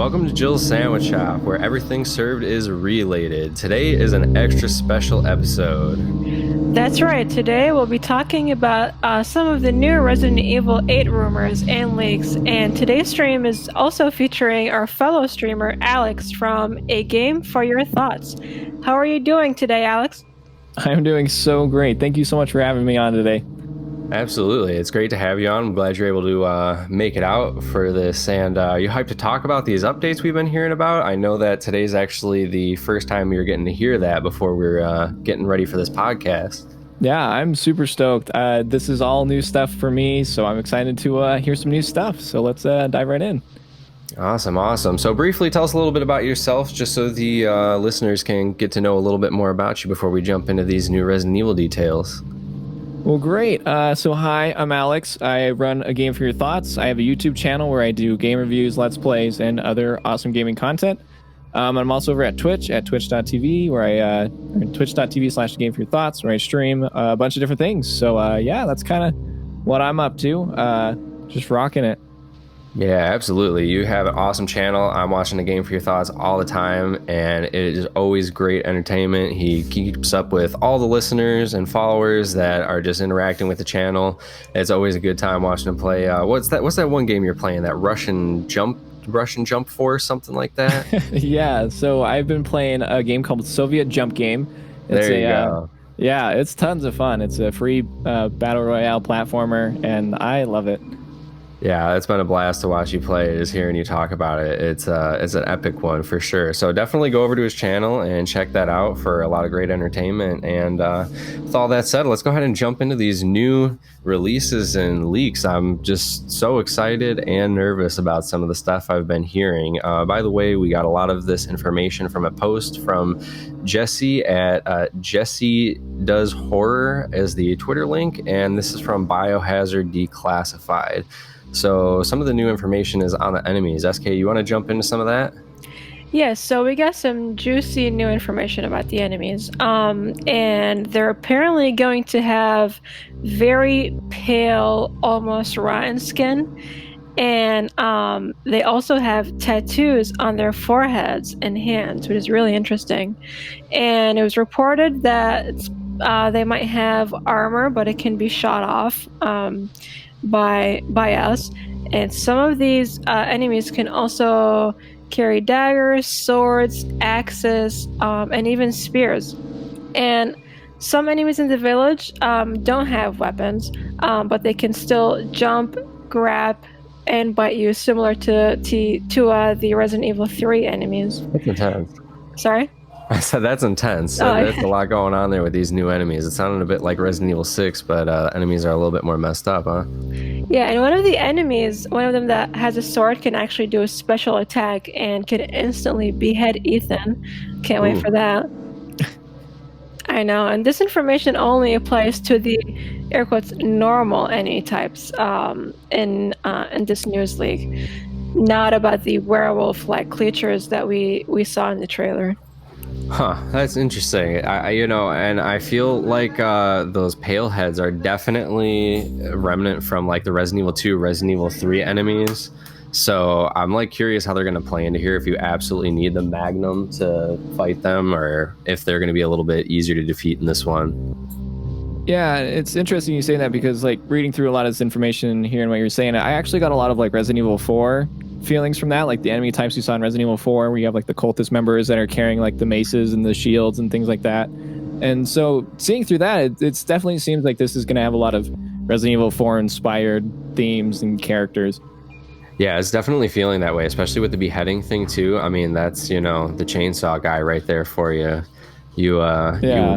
welcome to Jill's Sandwich Shop, where everything served is related. Today is an extra special episode. That's right. Today we'll be talking about some of the new Resident Evil 8 rumors and leaks, and today's stream is also featuring our fellow streamer Alex from AGameForYourThoughts. How are you doing today, Alex? I'm doing so great. Thank you so much for having me on today. Absolutely. It's great to have you on. I'm glad you're able to make it out for this. And you hyped to talk about these updates we've been hearing about? I know that today's actually the first time you're getting to hear that before we're getting ready for this podcast. Yeah, I'm super stoked. This is all new stuff for me, so I'm excited to hear some new stuff. So let's dive right in. Awesome. So briefly, tell us a little bit about yourself, just so the listeners can get to know a little bit more about you before we jump into these new Resident Evil details. Well, great. So hi, I'm Alex. I run A Game For Your Thoughts. I have a YouTube channel where I do game reviews, let's plays, and other awesome gaming content. I'm also over at Twitch at twitch.tv where twitch.tv/GameForYourThoughts where I stream a bunch of different things. So yeah, that's kind of what I'm up to. Just rocking it. Yeah, absolutely. You have an awesome channel. I'm watching A Game For Your Thoughts all the time, and it is always great entertainment. He keeps up with all the listeners and followers that are just interacting with the channel. It's always a good time watching him play. What's that one game you're playing? That Russian Jump Force, something like that? Yeah, so I've been playing a game called Soviet Jump Game. There you go. Yeah, it's tons of fun. It's a free battle royale platformer, and I love it. Yeah, it's been a blast to watch you play. Just hearing you talk about it, it's an epic one for sure. So definitely go over to his channel and check that out for a lot of great entertainment. And with all that said, let's go ahead and jump into these new releases and leaks. I'm just so excited and nervous about some of the stuff I've been hearing. By the way, we got a lot of this information from a post from Jesse at Jesse Does Horror as the Twitter link, and this is from Biohazard Declassified. So some of the new information is on the enemies. SK, you want to jump into some of that? Yes, so we got some juicy new information about the enemies. And they're apparently going to have very pale, almost rotten skin. And they also have tattoos on their foreheads and hands, which is really interesting. And it was reported that they might have armor, but it can be shot off by us. And some of these enemies can also carry daggers, swords, axes, and even spears. And some enemies in the village don't have weapons, but they can still jump, grab, and bite you, similar to the Resident Evil 3 enemies. That's intense. Sorry? I said that's intense. That's a lot going on there with these new enemies. It sounded a bit like Resident Evil 6, but enemies are a little bit more messed up, huh? Yeah, and one of the enemies, one of them that has a sword, can actually do a special attack and can instantly behead Ethan. Can't wait for that. I know, and this information only applies to the air quotes normal enemy types in this news leak, not about the werewolf-like creatures that we saw in the trailer. Huh, that's interesting. And I feel like those pale heads are definitely remnant from like the Resident Evil 2, Resident Evil 3 enemies. So I'm like curious how they're going to play into here, if you absolutely need the Magnum to fight them, or if they're going to be a little bit easier to defeat in this one. Yeah, it's interesting you say that, because like reading through a lot of this information and hearing what you're saying, I actually got a lot of like Resident Evil 4 feelings from that, like the enemy types you saw in Resident Evil 4, where you have like the cultist members that are carrying like the maces and the shields and things like that. And so seeing through that, it definitely seems like this is going to have a lot of Resident Evil 4 inspired themes and characters. Yeah, it's definitely feeling that way, especially with the beheading thing too. I mean, that's, the chainsaw guy right there for you. You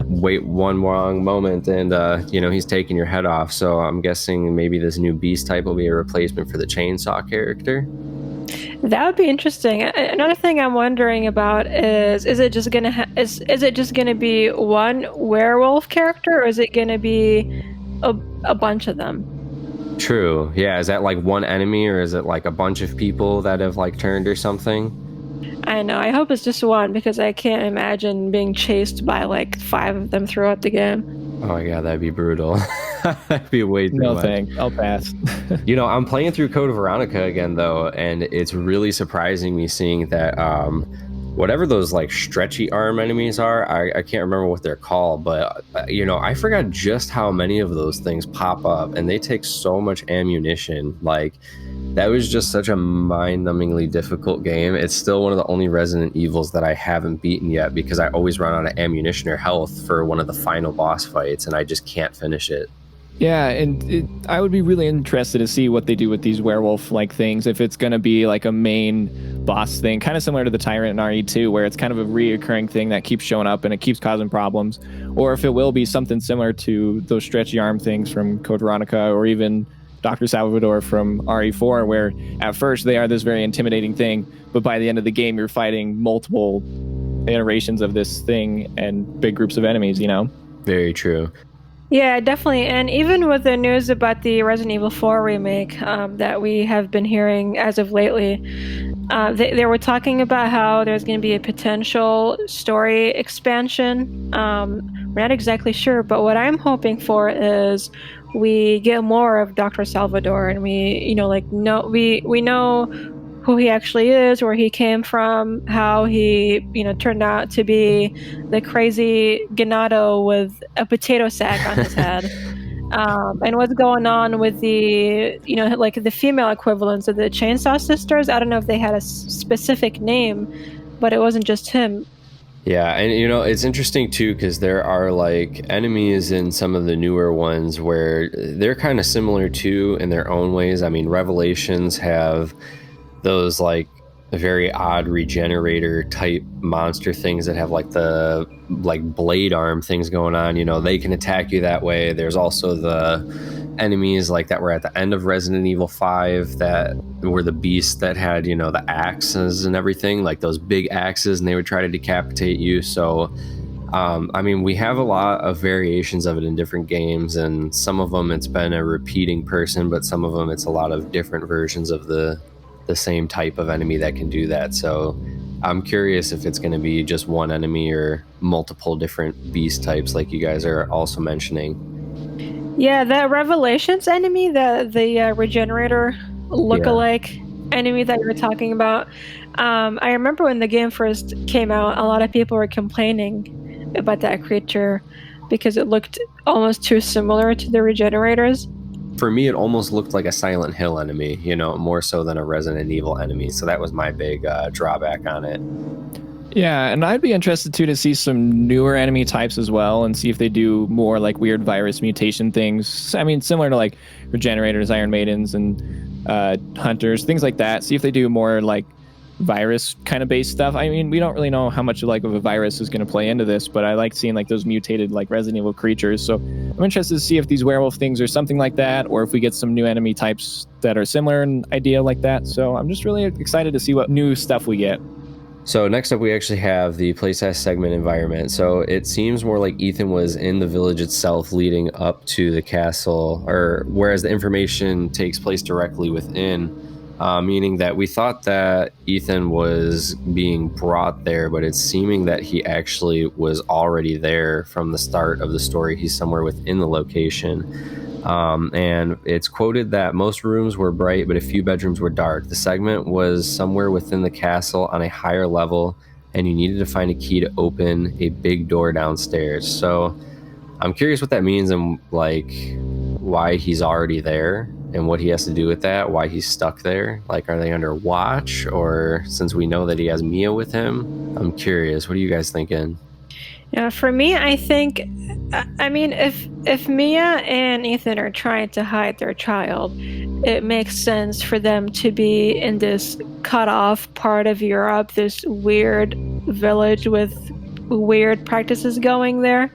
wait one wrong moment and he's taking your head off. So I'm guessing maybe this new beast type will be a replacement for the chainsaw character. That would be interesting. Another thing I'm wondering about is it just gonna be one werewolf character, or is it gonna be a bunch of them? True. Yeah. Is that like one enemy, or is it like a bunch of people that have like turned or something? I know. I hope it's just one, because I can't imagine being chased by like 5 of them throughout the game. Oh my god, that'd be brutal. That'd be way too No much. thanks. I'll pass. I'm playing through Code Veronica again though, and it's really surprising me seeing that whatever those like stretchy arm enemies are, I can't remember what they're called, but I forgot just how many of those things pop up, and they take so much ammunition. Like, that was just such a mind-numbingly difficult game. It's still one of the only Resident Evils that I haven't beaten yet, because I always run out of ammunition or health for one of the final boss fights, and I just can't finish it. Yeah, and I would be really interested to see what they do with these werewolf-like things, if it's going to be like a main boss thing, kind of similar to the Tyrant in RE2, where it's kind of a reoccurring thing that keeps showing up and it keeps causing problems, or if it will be something similar to those stretchy arm things from Code Veronica, or even Dr. Salvador from RE4, where at first they are this very intimidating thing, but by the end of the game you're fighting multiple iterations of this thing and big groups of enemies, Very true. Yeah, definitely. And even with the news about the Resident Evil 4 remake that we have been hearing as of lately, they were talking about how there's going to be a potential story expansion. We're not exactly sure, but what I'm hoping for is we get more of Dr. Salvador, and we know who he actually is, where he came from, how he turned out to be the crazy Ganado with a potato sack on his head, and what's going on with the like the female equivalents of the Chainsaw Sisters. I don't know if they had a specific name, but it wasn't just him. Yeah, and it's interesting too, because there are like enemies in some of the newer ones where they're kind of similar too in their own ways. I mean, Revelations have those like very odd regenerator type monster things that have like the blade arm things going on. They can attack you that way. There's also the enemies like that were at the end of Resident Evil 5 that were the beasts that had the axes and everything, like those big axes, and they would try to decapitate you. So I mean, we have a lot of variations of it in different games, and some of them it's been a repeating person, but some of them it's a lot of different versions of the same type of enemy that can do that. So I'm curious if it's going to be just one enemy or multiple different beast types like you guys are also mentioning. Yeah, that Revelations enemy, the regenerator look-alike enemy that you were talking about. I remember when the game first came out, a lot of people were complaining about that creature because it looked almost too similar to the regenerators. For me, it almost looked like a Silent Hill enemy, more so than a Resident Evil enemy. So that was my big drawback on it. Yeah, and I'd be interested too to see some newer enemy types as well, and see if they do more like weird virus mutation things. I mean, similar to like regenerators, Iron Maidens, and hunters, things like that. See if they do more like virus kind of based stuff. I mean, we don't really know how much of a virus is going to play into this, but I like seeing like those mutated like Resident Evil creatures. So I'm interested to see if these werewolf things are something like that, or if we get some new enemy types that are similar in idea like that. So I'm just really excited to see what new stuff we get. So next up, we actually have the playtest segment environment. So it seems more like Ethan was in the village itself leading up to the castle, or whereas the information takes place directly within, meaning that we thought that Ethan was being brought there, but it's seeming that he actually was already there from the start of the story. He's somewhere within the location. And it's quoted that most rooms were bright, but a few bedrooms were dark. The segment was somewhere within the castle on a higher level, and you needed to find a key to open a big door downstairs. So I'm curious what that means, and like why he's already there and what he has to do with that, why he's stuck there. Like, are they under watch, or since we know that he has Mia with him? I'm curious. What are you guys thinking? Yeah, for me, I think, I mean, if Mia and Ethan are trying to hide their child, it makes sense for them to be in this cut-off part of Europe, this weird village with weird practices going there.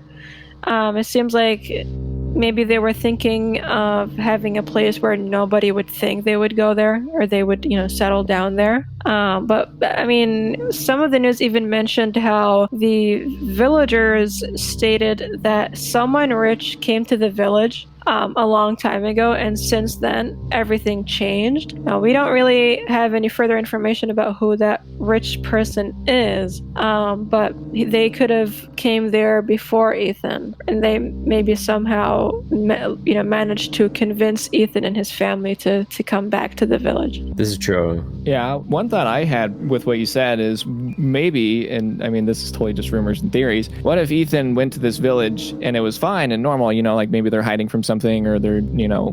It seems like maybe they were thinking of having a place where nobody would think they would go there, or they would, settle down there. But I mean, some of the news even mentioned how the villagers stated that someone rich came to the village a long time ago, and since then everything changed. Now we don't really have any further information about who that rich person is, but they could have came there before Ethan, and they maybe somehow managed to convince Ethan and his family to come back to the village. This is true. Yeah, one thought I had with what you said is maybe, and I mean, this is totally just rumors and theories, what if Ethan went to this village and it was fine and normal, like maybe they're hiding from something, or they're,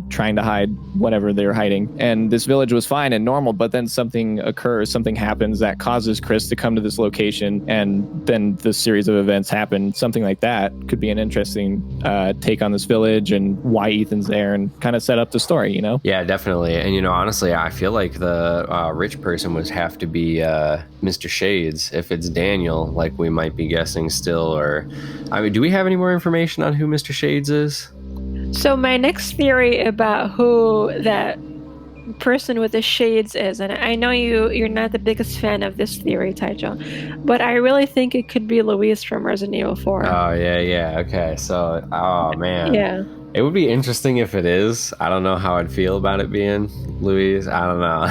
trying to hide whatever they're hiding, and this village was fine and normal, but then something occurs, something happens that causes Chris to come to this location, and then this series of events happen. Something like that could be an interesting take on this village and why Ethan's there, and kind of set up the story, Yeah, definitely. And honestly, I feel like the rich person would have to be Mr. Shades. If it's Daniel, like we might be guessing still, or I mean, do we have any more information on who Mr. Shades is? So my next theory about who that person with the shades is, and I know you're not the biggest fan of this theory, Taicho, but I really think it could be Louise from Resident Evil 4. Oh, yeah. Okay, so, oh, man. Yeah. It would be interesting if it is. I don't know how I'd feel about it being Louise. I don't know.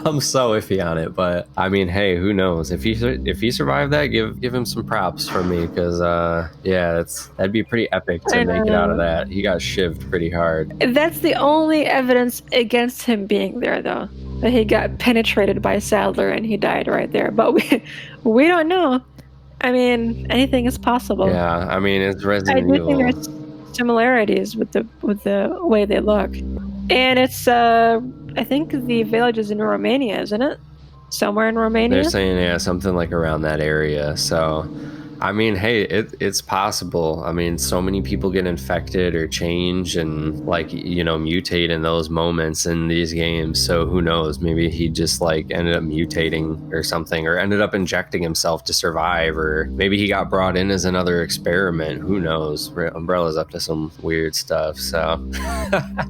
I'm so iffy on it, but I mean, hey, who knows? If he survived that, give him some props for me, because that'd be pretty epic to make it out of that. He got shivved pretty hard. That's the only evidence against him being there, though. That he got penetrated by Sadler and he died right there. But we don't know. I mean, anything is possible. Yeah, I mean, it's Resident Evil. Think there's similarities with the way they look, and it's I think the village is in Romania, isn't it? Somewhere in Romania. They're saying something like around that area. So I mean, hey, it's possible. I mean, so many people get infected or change and mutate in those moments in these games. So who knows? Maybe he just ended up mutating or something, or ended up injecting himself to survive, or maybe he got brought in as another experiment. Who knows? Umbrella's up to some weird stuff. So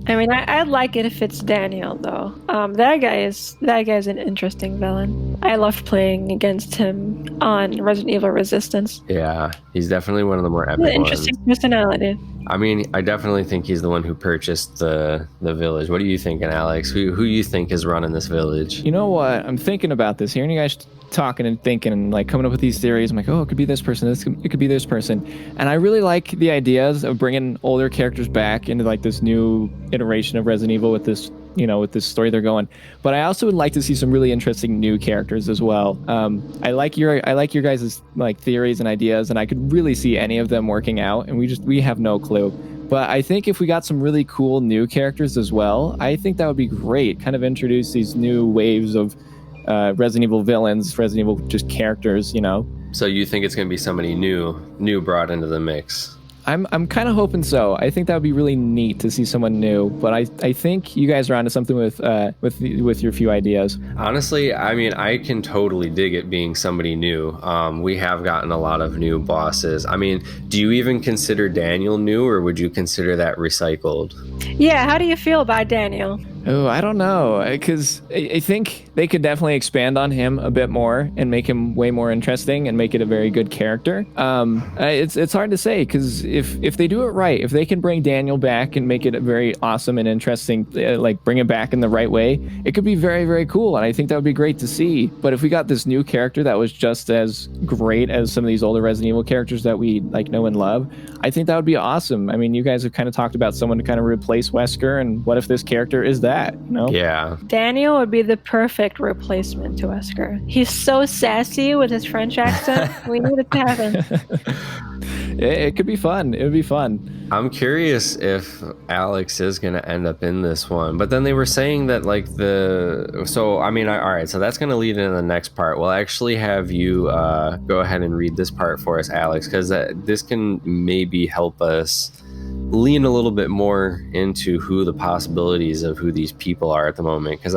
I mean, I'd like it if it's Daniel, though. That guy's an interesting villain. I loved playing against him on Resident Evil Resistance. Yeah, he's definitely one of the more epic ones. Interesting personality. I mean, I definitely think he's the one who purchased the village. What are you thinking, Alex? Who you think is running this village? You know what? I'm thinking about this, hearing you guys talking and thinking and coming up with these theories. I'm like, oh, it could be this person. It could be this person. And I really like the ideas of bringing older characters back into this new iteration of Resident Evil with this, with this story they're going. But I also would like to see some really interesting new characters as well. I like your guys' theories and ideas, and I could really see any of them working out. And we have no clue. But I think if we got some really cool new characters as well, I think that would be great. Kind of introduce these new waves of Resident Evil villains, Resident Evil just characters, So you think it's going to be somebody new brought into the mix? I'm kind of hoping so. I think that would be really neat to see someone new. But I think you guys are onto something with your few ideas. Honestly, I mean, I can totally dig it being somebody new. We have gotten a lot of new bosses. I mean, do you even consider Daniel new, or would you consider that recycled? Yeah, how do you feel about Daniel? Oh, I don't know, because I think they could definitely expand on him a bit more and make him way more interesting and make it a very good character. It's hard to say, because if they do it right, if they can bring Daniel back and make it a very awesome and interesting, bring it back in the right way, it could be very, very cool, and I think that would be great to see. But if we got this new character that was just as great as some of these older Resident Evil characters that we know and love, I think that would be awesome. I mean, you guys have kind of talked about someone to kind of replace Wesker, and what if this character is that? Yeah. Daniel would be the perfect replacement to Wesker. He's so sassy with his French accent. We need it to happen. It could be fun. It would be fun. I'm curious if Alex is going to end up in this one. But then they were saying that all right, so that's going to lead into the next part. We'll actually have you go ahead and read this part for us, Alex, because this can maybe help us lean a little bit more into who the possibilities of who these people are at the moment, because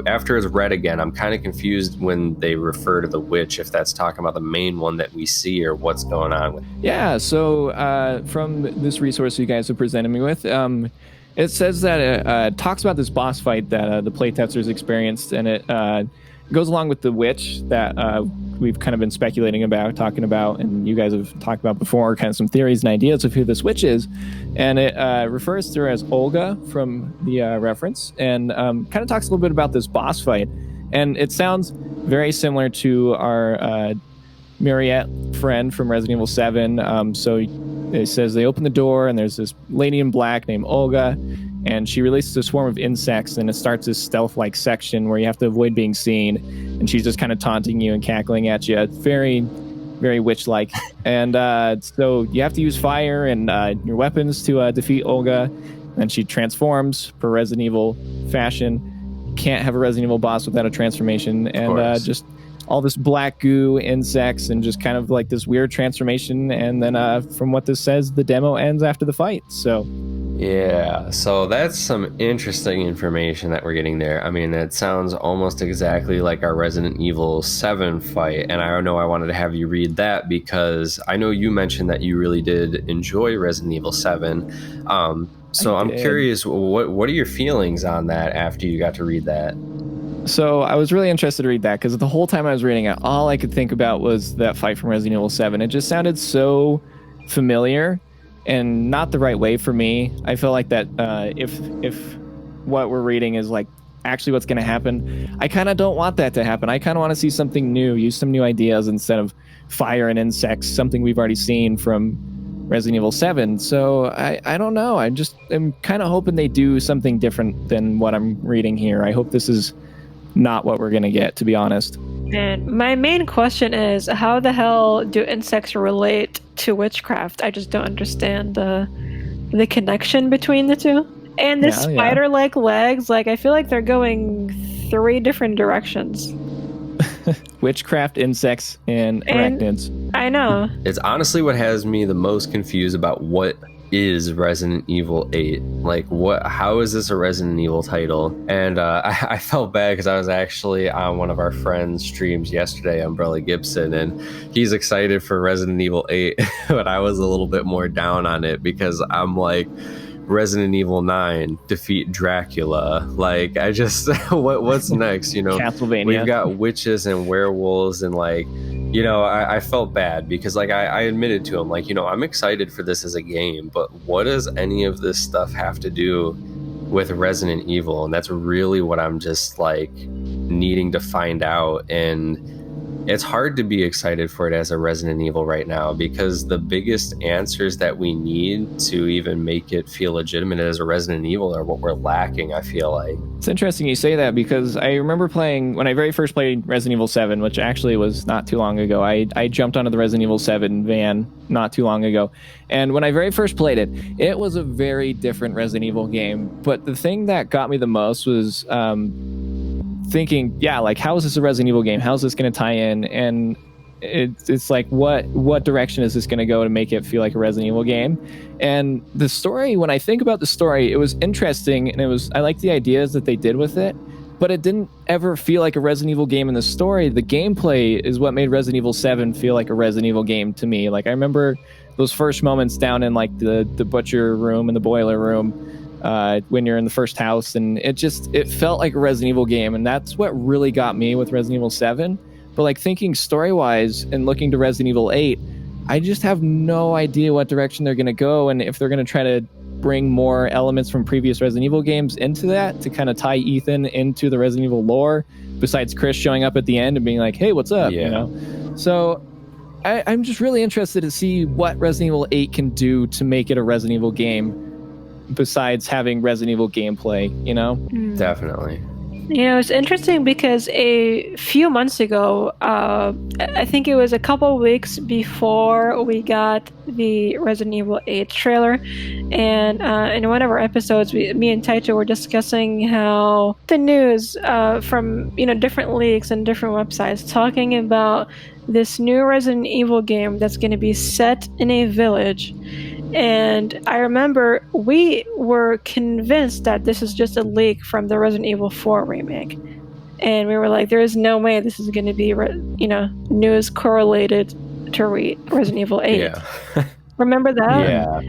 after it's read again, I'm kind of confused when they refer to the witch, if that's talking about the main one that we see or what's going on with. Yeah, so from this resource you guys have presented me with, it says that it talks about this boss fight that the playtesters experienced, and it goes along with the witch that we've kind of been speculating about, talking about, and you guys have talked about before, kind of some theories and ideas of who this witch is. And it refers to her as Olga from the reference, and kind of talks a little bit about this boss fight. And it sounds very similar to our Mariette friend from Resident Evil 7. So it says they open the door, and there's this lady in black named Olga, and she releases a swarm of insects, and it starts this stealth-like section where you have to avoid being seen, and she's just kind of taunting you and cackling at you. It's very, very witch-like. And so you have to use fire and your weapons to defeat Olga, and she transforms per Resident Evil fashion. Can't have a Resident Evil boss without a transformation, and just all this black goo, insects, and just kind of like this weird transformation. And then from what this says, the demo ends after the fight. So yeah, so that's some interesting information that we're getting there. I mean, it sounds almost exactly like our Resident Evil 7 fight, and I know I wanted to have you read that because I know you mentioned that you really did enjoy Resident Evil 7. So I'm curious, what are your feelings on that after you got to read that? So I was really interested to read that because the whole time I was reading it, all I could think about was that fight from Resident Evil 7. It just sounded so familiar and not the right way for me. I feel like that if what we're reading is like actually what's going to happen, I kind of don't want that to happen. I kind of want to see something new, use some new ideas instead of fire and insects, something we've already seen from Resident Evil 7. So I don't know. I'm kind of hoping they do something different than what I'm reading here. I hope this is not what we're going to get, to be honest. And my main question is, how the hell do insects relate to witchcraft? I just don't understand the connection between the two. And the spider-like legs, like I feel like they're going 3 different directions. Witchcraft, insects, and arachnids. I know. It's honestly what has me the most confused about what is Resident Evil 8. Like, how is this a Resident Evil title? And I felt bad because I was actually on one of our friends' streams yesterday, Umbrella Gibson, and he's excited for Resident Evil 8, but I was a little bit more down on it because I'm like, Resident Evil 9, defeat Dracula. Like, I just, what's next? You know, Castlevania. We've got witches and werewolves, and like, you know, I felt bad because like I admitted to him, like, you know, I'm excited for this as a game, but what does any of this stuff have to do with Resident Evil? And that's really what I'm just like needing to find out. And it's hard to be excited for it as a Resident Evil right now because the biggest answers that we need to even make it feel legitimate as a Resident Evil are what we're lacking, I feel like. It's interesting you say that because I remember playing, when I very first played Resident Evil 7, which actually was not too long ago, I jumped onto the Resident Evil 7 van not too long ago. And when I very first played it, it was a very different Resident Evil game. But the thing that got me the most was thinking, yeah, like, how is this a Resident Evil game? How's this going to tie in? And it's like, what direction is this going to go to make it feel like a Resident Evil game? And the story, when I think about the story, it was interesting, and I like the ideas that they did with it, but it didn't ever feel like a Resident Evil game in the story. The gameplay is what made Resident Evil 7 feel like a Resident Evil game to me. Like, I remember those first moments down in like the butcher room and the boiler room, when you're in the first house, and it felt like a Resident Evil game, and that's what really got me with Resident Evil 7. But like, thinking story-wise and looking to Resident Evil 8, I just have no idea what direction they're going to go, and if they're going to try to bring more elements from previous Resident Evil games into that to kind of tie Ethan into the Resident Evil lore, besides Chris showing up at the end and being like, hey, what's up? Yeah. You know? So I'm just really interested to see what Resident Evil 8 can do to make it a Resident Evil game, besides having Resident Evil gameplay, you know? Definitely. You know, it's interesting because a few months ago, I think it was a couple weeks before we got the Resident Evil 8 trailer, and in one of our episodes, me and Taicho were discussing how the news from, you know, different leaks and different websites talking about this new Resident Evil game that's going to be set in a village. And I remember we were convinced that this is just a leak from the Resident Evil 4 remake. And we were like, there is no way this is going to be, you know, news correlated to Resident Evil 8. Yeah. Remember that? Yeah.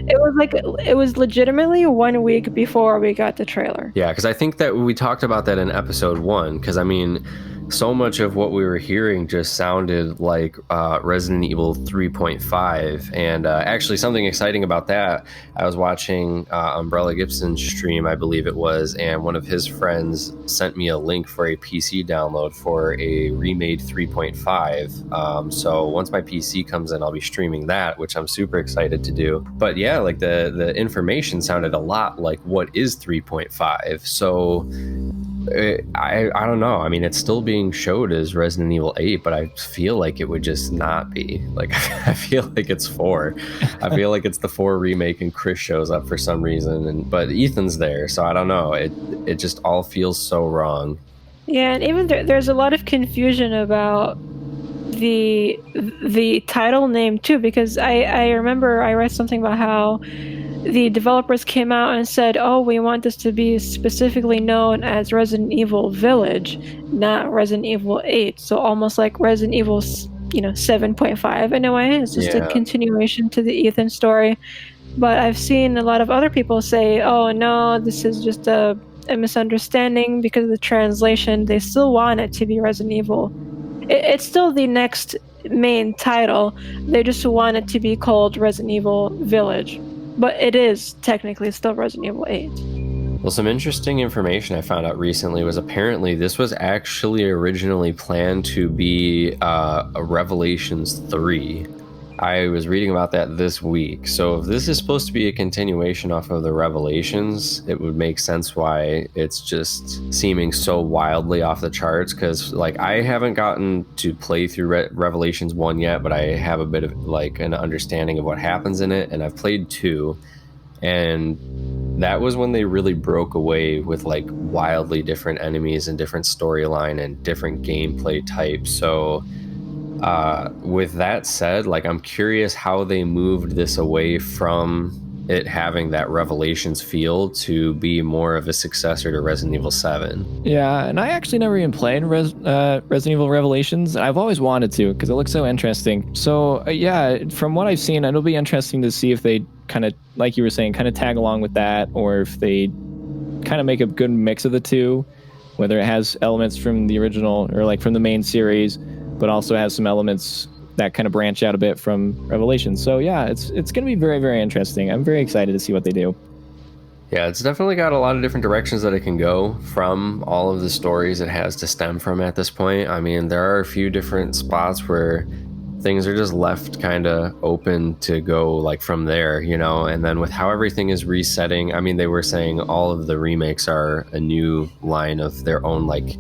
It was legitimately 1 week before we got the trailer. Yeah, because I think that we talked about that in episode 1, because I mean, so much of what we were hearing just sounded like Resident Evil 3.5. And actually, something exciting about that, I was watching Umbrella Gibson's stream, I believe it was, and one of his friends sent me a link for a PC download for a remade 3.5. So once my PC comes in, I'll be streaming that, which I'm super excited to do. But yeah, like the information sounded a lot like what is 3.5. So I don't know. I mean, it's still being showed as Resident Evil 8, but I feel like it would just not be. Like, I feel like it's 4. I feel like it's the 4 remake and Chris shows up for some reason, but Ethan's there, so I don't know. It just all feels so wrong. Yeah, and even there's a lot of confusion about the title name too, because I remember I read something about how the developers came out and said, oh, we want this to be specifically known as Resident Evil Village, not Resident Evil 8. So almost like Resident Evil, 7.5 in a way. It's just a continuation to the Ethan story. But I've seen a lot of other people say, oh, no, this is just a misunderstanding because of the translation. They still want it to be Resident Evil. It's still the next main title. They just want it to be called Resident Evil Village. But it is technically still Resident Evil 8. Well, some interesting information I found out recently was apparently this was actually originally planned to be a Revelations 3. I was reading about that this week. So if this is supposed to be a continuation off of the Revelations, it would make sense why it's just seeming so wildly off the charts. Because like I haven't gotten to play through Revelations 1 yet, but I have a bit of like an understanding of what happens in it, and I've played 2, and that was when they really broke away with like wildly different enemies and different storyline and different gameplay types. So with that said, like I'm curious how they moved this away from it having that Revelations feel to be more of a successor to Resident Evil 7. Yeah, and I actually never even played Resident Evil Revelations. I've always wanted to because it looks so interesting. So yeah, from what I've seen, it'll be interesting to see if they kind of, like you were saying, kind of tag along with that, or if they kind of make a good mix of the two, whether it has elements from the original or like from the main series, but also has some elements that kind of branch out a bit from Revelations. So yeah, it's going to be very, very interesting. I'm very excited to see what they do. Yeah, it's definitely got a lot of different directions that it can go from all of the stories it has to stem from at this point. I mean, there are a few different spots where things are just left kind of open to go like from there, and then with how everything is resetting, I mean, they were saying all of the remakes are a new line of their own like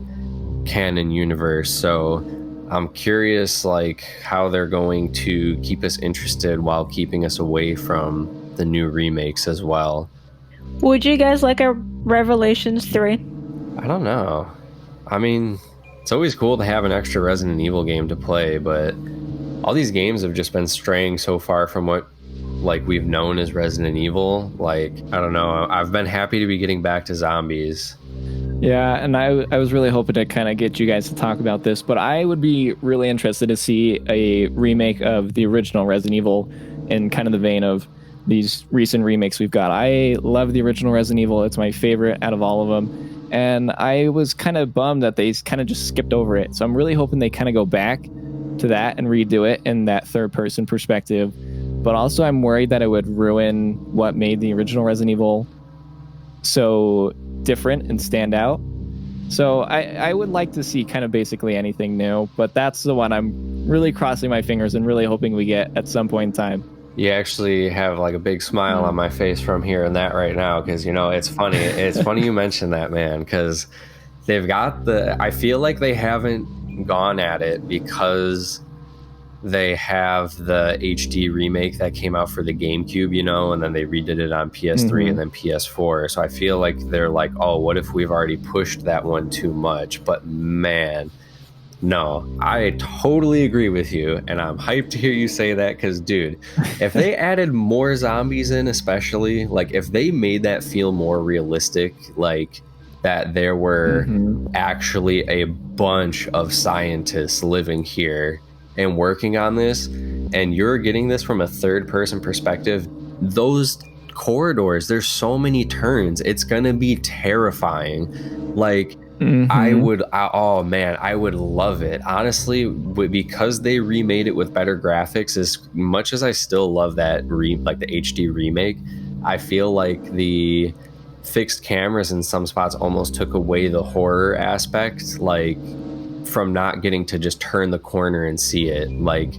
canon universe. So I'm curious like how they're going to keep us interested while keeping us away from the new remakes as well. Would you guys like a Revelations 3? I don't know. I mean, it's always cool to have an extra Resident Evil game to play, but all these games have just been straying so far from what like we've known as Resident Evil. Like, I don't know. I've been happy to be getting back to zombies. Yeah, and I was really hoping to kind of get you guys to talk about this, but I would be really interested to see a remake of the original Resident Evil in kind of the vein of these recent remakes we've got. I love the original Resident Evil. It's my favorite out of all of them. And I was kind of bummed that they kind of just skipped over it. So I'm really hoping they kind of go back to that and redo it in that third-person perspective. But also I'm worried that it would ruin what made the original Resident Evil so different and stand out. So I would like to see kind of basically anything new, but that's the one I'm really crossing my fingers and really hoping we get at some point in time. You actually have like a big smile on my face from hearing that right now, because it's funny. It's funny you mentioned that, man, because they've got I feel like they haven't gone at it because they have the HD remake that came out for the GameCube, and then they redid it on PS3 and then PS4. So I feel like they're like, oh, what if we've already pushed that one too much? But man, no, I totally agree with you. And I'm hyped to hear you say that because, dude, if they added more zombies in, especially, like if they made that feel more realistic, like that there were actually a bunch of scientists living here and working on this, and you're getting this from a third-person perspective, those corridors, there's so many turns, it's gonna be terrifying. Like, I would, oh man, I would love it. Honestly, because they remade it with better graphics, as much as I still love that like the HD remake, I feel like the fixed cameras in some spots almost took away the horror aspect, like from not getting to just turn the corner and see it. Like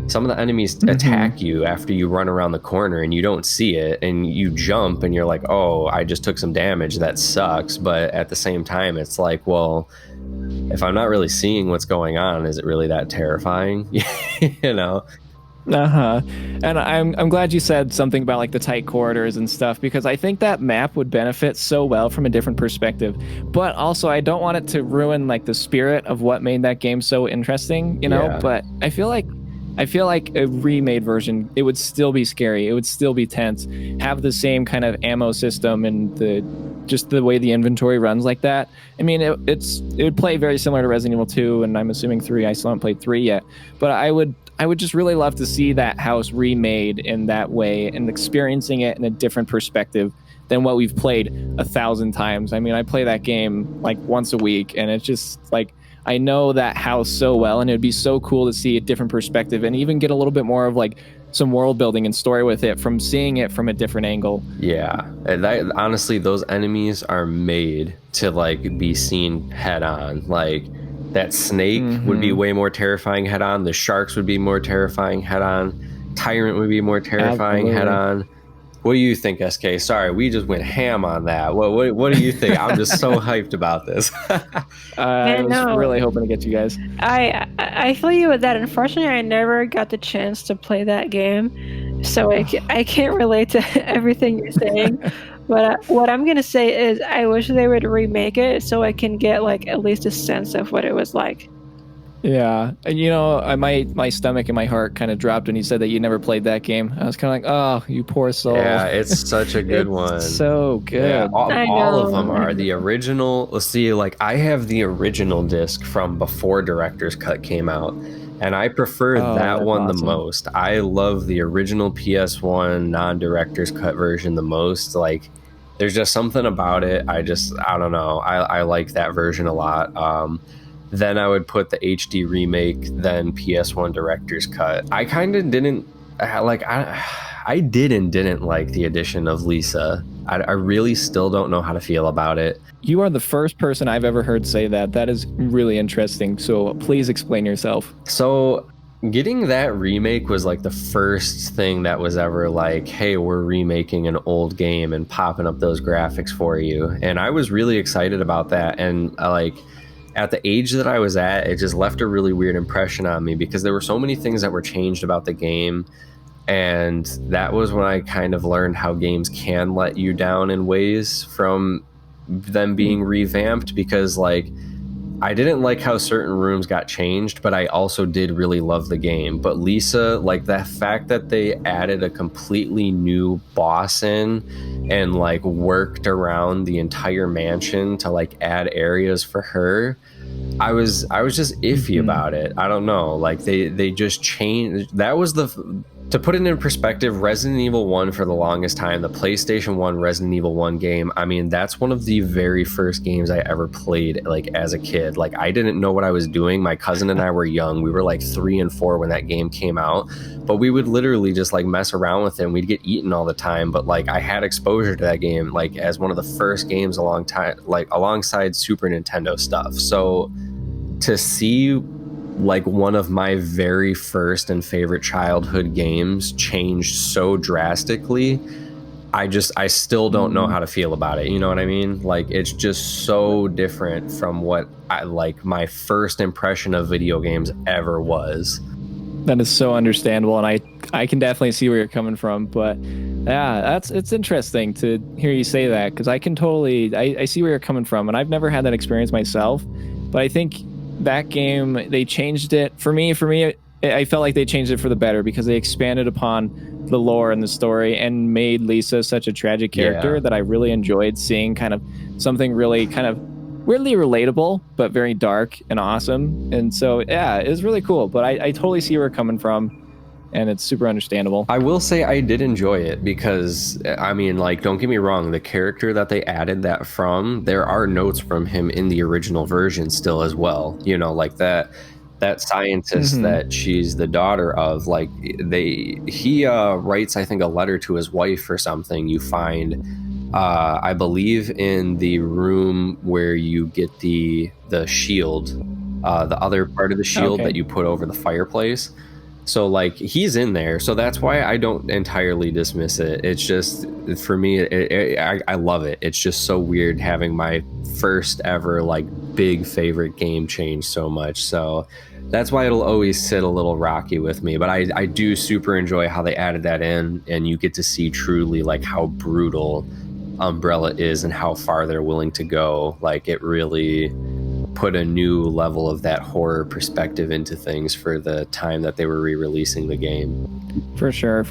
some of the enemies attack you after you run around the corner and you don't see it, and you jump and you're like, oh, I just took some damage, that sucks. But at the same time, it's like, well, if I'm not really seeing what's going on, is it really that terrifying? You know? And I'm glad you said something about like the tight corridors and stuff, because I think that map would benefit so well from a different perspective. But also, I don't want it to ruin like the spirit of what made that game so interesting, you know? Yeah. But I feel like a remade version, it would still be scary. It would still be tense. Have the same kind of ammo system and just the way the inventory runs like that. I mean, it would play very similar to Resident Evil 2, and I'm assuming 3. I still haven't played 3 yet. But I would just really love to see that house remade in that way and experiencing it in a different perspective than what we've played 1,000 times. I mean, I play that game like once a week, and it's just like, I know that house so well, and it'd be so cool to see a different perspective and even get a little bit more of like some world building and story with it from seeing it from a different angle. Yeah, and honestly, those enemies are made to like be seen head on. Like that snake would be way more terrifying head on. The sharks would be more terrifying head on. Tyrant would be more terrifying head on. What do you think, SK? Sorry, we just went ham on that. What do you think? I'm just so hyped about this. I was really hoping to get you guys. I feel you with that. Unfortunately, I never got the chance to play that game, so I can't relate to everything you're saying. But what I'm gonna say is, I wish they would remake it so I can get like at least a sense of what it was like. Yeah, and you know, my stomach and my heart kind of dropped when you said that you never played that game. I was kind of like, oh, you poor soul. Yeah, it's such a good one. So good. Yeah, all of them are. The original, let's see, like I have the original disc from before Director's Cut came out, and I prefer that one the most. I love the original PS1 non-Director's Cut version the most. Like, there's just something about it. I don't know. I like that version a lot. Then I would put the HD remake, then PS1 Director's Cut. I kind of didn't like. I didn't like the addition of Lisa. I really still don't know how to feel about it. You are the first person I've ever heard say that. That is really interesting. So please explain yourself. So getting that remake was like the first thing that was ever like, hey, we're remaking an old game and popping up those graphics for you. And I was really excited about that. And like, at the age that I was at, it just left a really weird impression on me because there were so many things that were changed about the game. And that was when I kind of learned how games can let you down in ways from them being revamped, because like I didn't like how certain rooms got changed, but I also did really love the game. But Lisa, like that fact that they added a completely new boss in and like worked around the entire mansion to like add areas for her, I was just iffy about it. I don't know, like they just changed. That was to put it in perspective, Resident Evil 1 for the longest time, the PlayStation 1 Resident Evil 1 game, I mean, that's one of the very first games I ever played, like, as a kid. Like, I didn't know what I was doing. My cousin and I were young. We were, like, 3 and 4 when that game came out. But we would literally just, like, mess around with it, and we'd get eaten all the time. But, like, I had exposure to that game, like, as one of the first games alongside Super Nintendo stuff. So, to see like one of my very first and favorite childhood games changed so drastically, I still don't know how to feel about it. You know what I mean? Like, it's just so different from what my first impression of video games ever was. That is so understandable, and I can definitely see where you're coming from. But yeah, it's interesting to hear you say that, because I can totally I see where you're coming from, and I've never had that experience myself. But I think that game, they changed it for me. I felt like they changed it for the better, because they expanded upon the lore and the story and made Lisa such a tragic character that I really enjoyed seeing kind of something really kind of weirdly relatable, but very dark and awesome. And so, yeah, it was really cool. But I totally see where you're coming from. and it's super understandable. I will say I did enjoy it because, I mean, like, don't get me wrong, the character that they added that from, there are notes from him in the original version still as well. You know, like that scientist that she's the daughter of, like, he writes, I think, a letter to his wife or something. You find, I believe, in the room where you get the shield, the other part of the shield that you put over the fireplace. So, like, he's in there. So that's why I don't entirely dismiss it. It's just, for me, I love it. It's just so weird having my first ever, like, big favorite game change so much. So that's why it'll always sit a little rocky with me. But I do super enjoy how they added that in, and you get to see truly, like, how brutal Umbrella is and how far they're willing to go. Like, it really put a new level of that horror perspective into things for the time that they were re-releasing the game. For sure.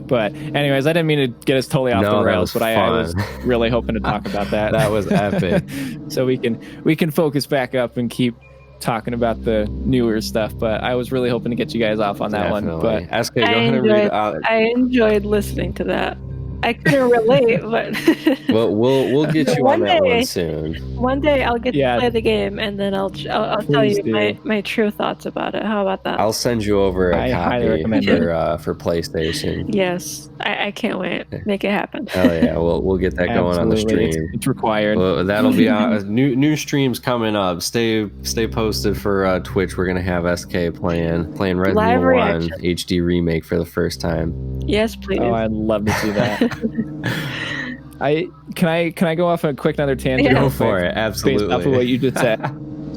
But anyways, I didn't mean to get us totally off the rails, but I was really hoping to talk about that. That was epic. So we can focus back up and keep talking about the newer stuff, but I was really hoping to get you guys off on that one. But SK, go ahead and read it out. I enjoyed listening to that. I couldn't relate, but well, we'll get you on that one soon. One day I'll get to play the game, and then I'll tell you my true thoughts about it. How about that? I'll send you over a copy for PlayStation. Yes, I can't wait. Make it happen. Hell yeah, we'll get that going on the stream. It's required. Well, that'll be new streams coming up. Stay posted for Twitch. We're gonna have SK playing Resident Evil 1 HD remake for the first time. Yes, please. Oh, I'd love to see that. Can I go off a quick another tangent? Go for it. Absolutely. Based off of what you just said.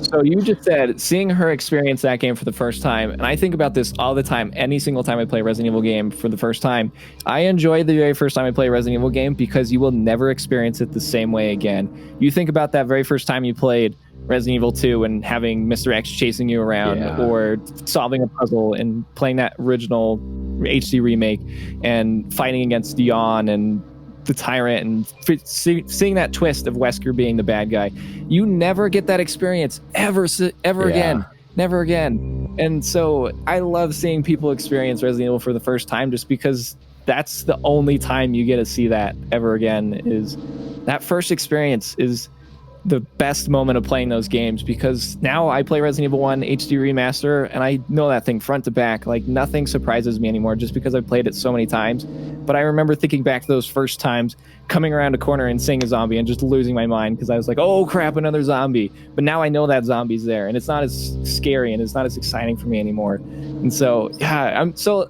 So you just said seeing her experience that game for the first time, and I think about this all the time. Any single time I play a Resident Evil game for the first time, I enjoy the very first time I play a Resident Evil game because you will never experience it the same way again. You think about that very first time you played Resident Evil 2 and having Mr. X chasing you around, or solving a puzzle and playing that original HD remake and fighting against Dion and the Tyrant and seeing that twist of Wesker being the bad guy. You never get that experience ever again. Never again. And so I love seeing people experience Resident Evil for the first time, just because that's the only time you get to see that ever again. Is that first experience is the best moment of playing those games, because now I play Resident Evil 1 HD Remaster and I know that thing front to back. Like, nothing surprises me anymore just because I've played it so many times. But I remember thinking back to those first times, coming around a corner and seeing a zombie and just losing my mind because I was like, oh crap, another zombie. But now I know that zombie's there and it's not as scary and it's not as exciting for me anymore. And so,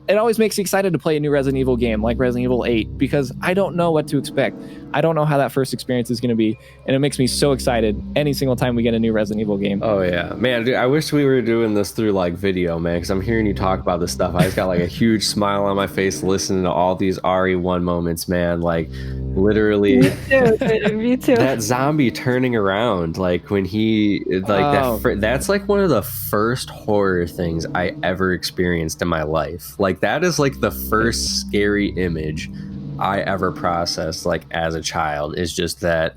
it always makes me excited to play a new Resident Evil game like Resident Evil 8, because I don't know what to expect. I don't know how that first experience is going to be, and it makes me so excited any single time we get a new Resident Evil game. Oh yeah, man, dude, I wish we were doing this through like video, man, because I'm hearing you talk about this stuff. I just got like a huge smile on my face listening to all these RE1 moments, man. Like, literally, me too. That zombie turning around, like when he that's like one of the first horror things I ever experienced in my life. Like, that is like the first scary image I ever processed, like, as a child, is just that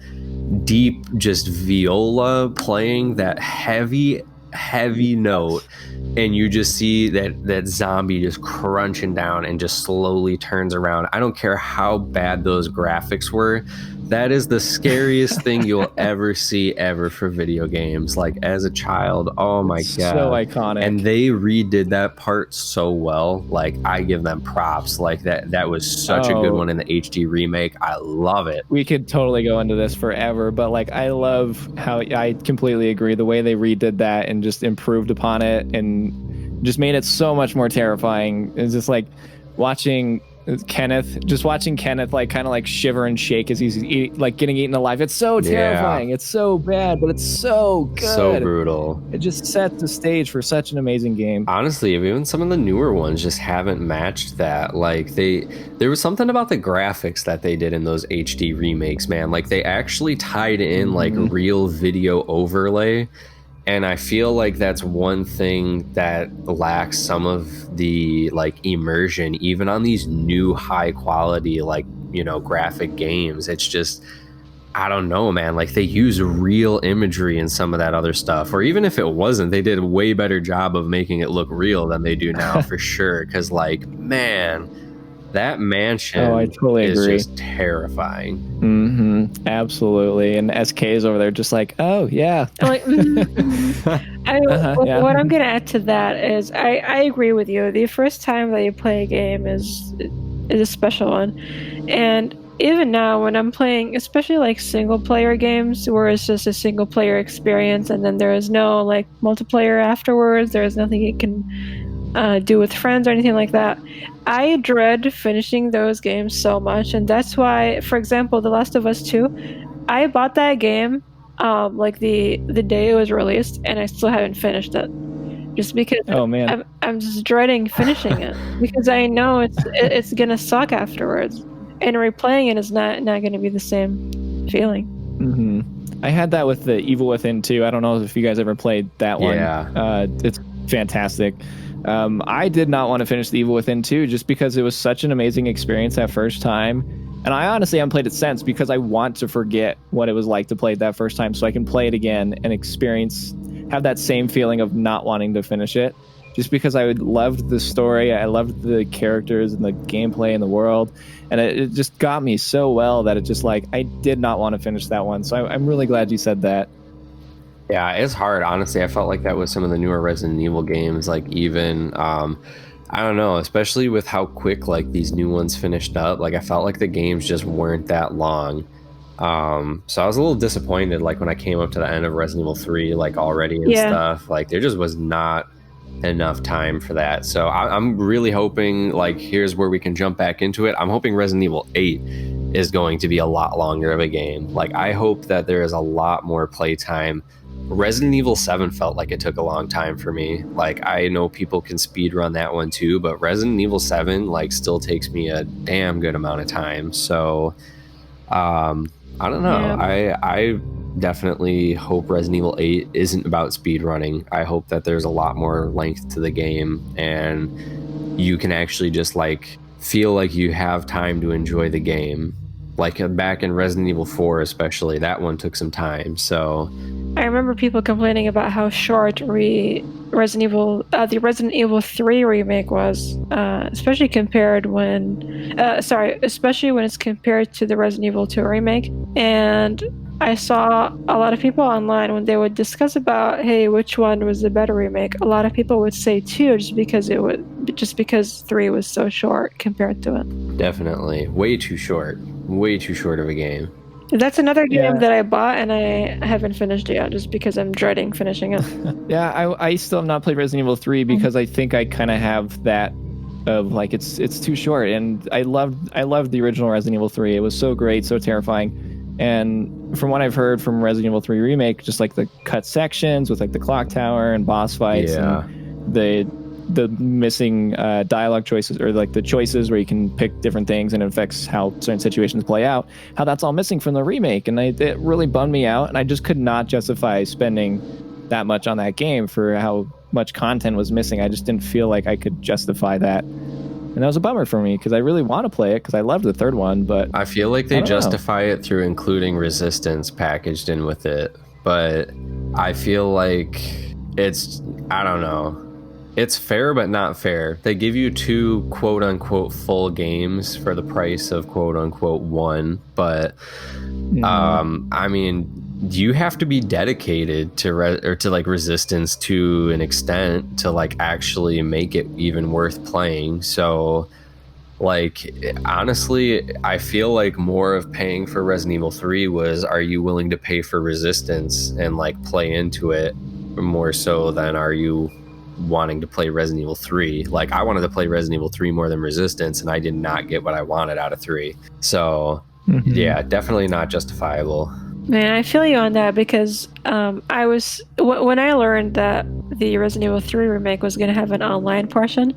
deep, just viola playing that heavy note, and you just see that zombie just crunching down and just slowly turns around. I don't care how bad those graphics were. That is the scariest thing you'll ever see ever for video games. Like, as a child, oh my god, so iconic. And they redid that part so well. Like, I give them props. Like, that was such a good one in the HD remake. I love it. We could totally go into this forever, but like, I love how, I completely agree, the way they redid that and just improved upon it and just made it so much more terrifying. It's just like watching Kenneth like kind of like shiver and shake as he's getting eaten alive. It's so terrifying. It's so bad, but it's so good. So brutal. It just sets the stage for such an amazing game. Honestly, even some of the newer ones just haven't matched that. Like, there was something about the graphics that they did in those HD remakes, man. Like, they actually tied in like real video overlay. And I feel like that's one thing that lacks some of the like immersion, even on these new high quality, like, you know, graphic games. It's just, I don't know, man. Like, they use real imagery in some of that other stuff, or even if it wasn't, they did a way better job of making it look real than they do now, for sure. Because, like, man, that mansion I totally is agree. just terrifying. Mm-hmm. Absolutely. And SK is over there just like, oh, yeah. Like, Yeah. what I'm gonna add to that is I agree with you. The first time that you play a game is a special one, and even now when I'm playing, especially like single player games where it's just a single player experience, and then there is no like multiplayer afterwards. There is nothing you can do with friends or anything like that. I dread finishing those games so much, and that's why, for example, The Last of Us 2, I bought that game like the day it was released, and I still haven't finished it, just because Oh, man. I'm just dreading finishing it because I know it's gonna suck afterwards, and replaying it is not gonna be the same feeling. Mm-hmm. I had that with the Evil Within 2. I don't know if you guys ever played that one. Yeah. It's fantastic. I did not want to finish the Evil Within 2 just because it was such an amazing experience that first time. And I honestly haven't played it since because I want to forget what it was like to play it that first time so I can play it again and have that same feeling of not wanting to finish it. Just because I loved the story, I loved the characters and the gameplay and the world. And it just got me so well that it just like, I did not want to finish that one. So I'm really glad you said that. Yeah, it's hard. Honestly, I felt like that with some of the newer Resident Evil games, like even, I don't know, especially with how quick like these new ones finished up. Like I felt like the games just weren't that long. So I was a little disappointed, like when I came up to the end of Resident Evil 3, like already and stuff. Like there just was not enough time for that. So I'm really hoping, like, here's where we can jump back into it. I'm hoping Resident Evil 8 is going to be a lot longer of a game. Like I hope that there is a lot more playtime. Resident Evil 7 felt like it took a long time for me. Like I know people can speed run that one too, but Resident Evil 7 like still takes me a damn good amount of time. So I don't know. Yeah. I definitely hope Resident Evil 8 isn't about speed running. I hope that there's a lot more length to the game and you can actually just like feel like you have time to enjoy the game. Like back in Resident Evil 4 especially, that one took some time. So I remember people complaining about how short the Resident Evil 3 remake was, especially when it's compared to the Resident Evil 2 remake. And I saw a lot of people online when they would discuss about, hey, which one was the better remake? A lot of people would say 2 just because 3 was so short compared to it. Definitely, way too short of a game. That's another game that I bought and I haven't finished it yet just because I'm dreading finishing it. Yeah, I still have not played Resident Evil 3 because I think I kind of have that of like it's too short, and I loved the original Resident Evil 3. It was so great, so terrifying. And from what I've heard from Resident Evil 3 Remake, just like the cut sections with like the clock tower and boss fights and the missing dialogue choices, or like the choices where you can pick different things and it affects how certain situations play out, how that's all missing from the remake. And it really bummed me out, and I just could not justify spending that much on that game for how much content was missing. I just didn't feel like I could justify that. And that was a bummer for me because I really want to play it because I loved the third one. But I feel like they justify it through including Resistance packaged in with it. But I feel like I don't know. It's fair, but not fair. They give you 2 quote unquote full games for the price of quote unquote 1. But I mean, you have to be dedicated to Resistance to an extent to like actually make it even worth playing. So like honestly, I feel like more of paying for Resident Evil 3 was, are you willing to pay for Resistance and like play into it more so than are you wanting to play Resident Evil 3? Like I wanted to play Resident Evil 3 more than Resistance, and I did not get what I wanted out of 3. So yeah, definitely not justifiable. Man, I feel you on that because I was when I learned that the Resident Evil 3 remake was going to have an online portion,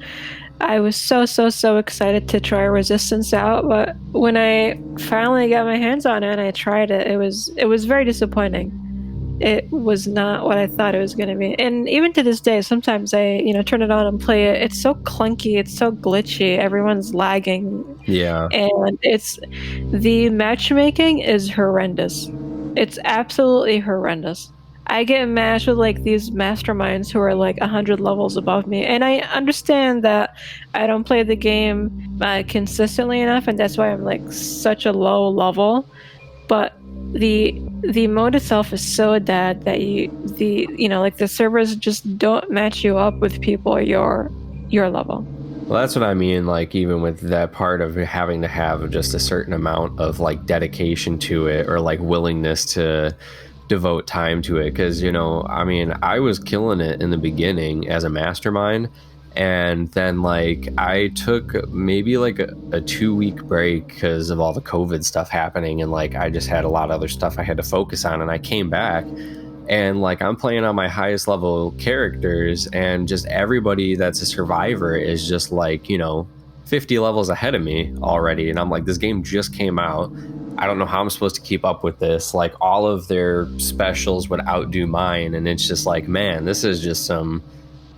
I was so excited to try Resistance out. But when I finally got my hands on it and I tried it, it was very disappointing. it was not what I thought it was going to be. And even to this day, sometimes I, turn it on and play it. It's so clunky, it's so glitchy, everyone's lagging. Yeah. And the matchmaking is horrendous. It's absolutely horrendous. I get matched with like these masterminds who are like 100 levels above me, and I understand that I don't play the game consistently enough, and that's why I'm like such a low level. But the mode itself is so dead that the servers just don't match you up with people your level. Well, that's what I mean, like, even with that part of having to have just a certain amount of like dedication to it, or like willingness to devote time to it. Because I mean, I was killing it in the beginning as a mastermind, and then like I took maybe like a 2-week break because of all the COVID stuff happening, and like I just had a lot of other stuff I had to focus on, and I came back and like I'm playing on my highest level characters, and just everybody that's a survivor is just like 50 levels ahead of me already, and I'm like, this game just came out, I don't know how I'm supposed to keep up with this. Like, all of their specials would outdo mine, and it's just like, man, this is just some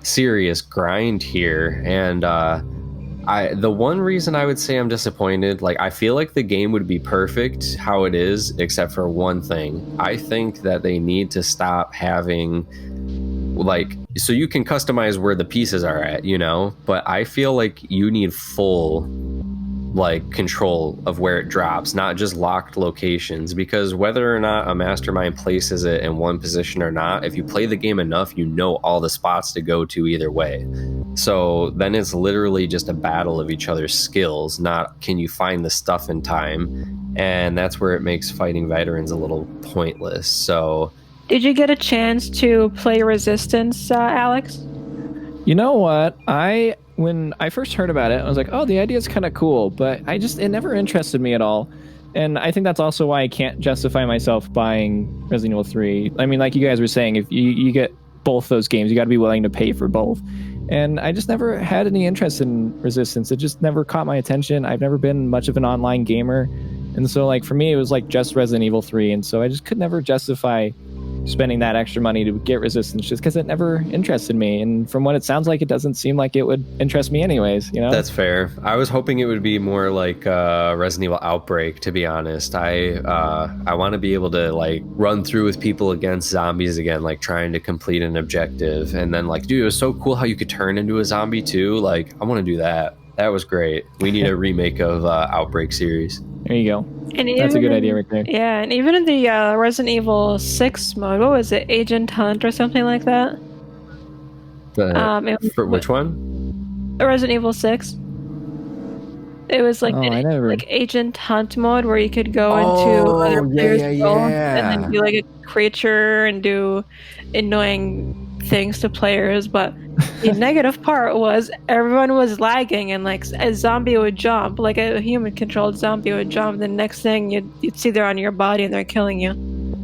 serious grind here. And the one reason I would say I'm disappointed, like, I feel like the game would be perfect how it is, except for one thing. I think that they need to stop having, like, so you can customize where the pieces are at, but I feel like you need full like control of where it drops, not just locked locations, because whether or not a mastermind places it in one position or not, if you play the game enough, all the spots to go to either way. So then it's literally just a battle of each other's skills, not can you find the stuff in time. And that's where it makes fighting veterans a little pointless. So did you get a chance to play Resistance, Alex? You know what? When I first heard about it, I was like, oh, the idea is kind of cool, but it never interested me at all. And I think that's also why I can't justify myself buying Resident Evil 3. I mean, like you guys were saying, if you get both those games, you got to be willing to pay for both. And I just never had any interest in Resistance. It just never caught my attention. I've never been much of an online gamer. And so, like, for me, it was like just Resident Evil 3. And so I just could never justify spending that extra money to get Resistance, just because it never interested me. And from what it sounds like, it doesn't seem like it would interest me anyways, That's fair. I was hoping it would be more like Resident Evil Outbreak, to be honest. I want to be able to like run through with people against zombies again, like trying to complete an objective. And then like, dude, it was so cool how you could turn into a zombie too. Like, I want to do that. That was great. We need a remake of Outbreak series. There you go. And that's a good idea right there. Yeah, and even in the Resident Evil 6 mode, what was it, Agent Hunt or something like that? For which one? Resident Evil 6. It was like like Agent Hunt mode, where you could go into other players' worlds and then be like a creature and do annoying things to players. But the negative part was everyone was lagging, and like a zombie would jump, like a human controlled zombie would jump, the next thing you'd see they're on your body and they're killing you.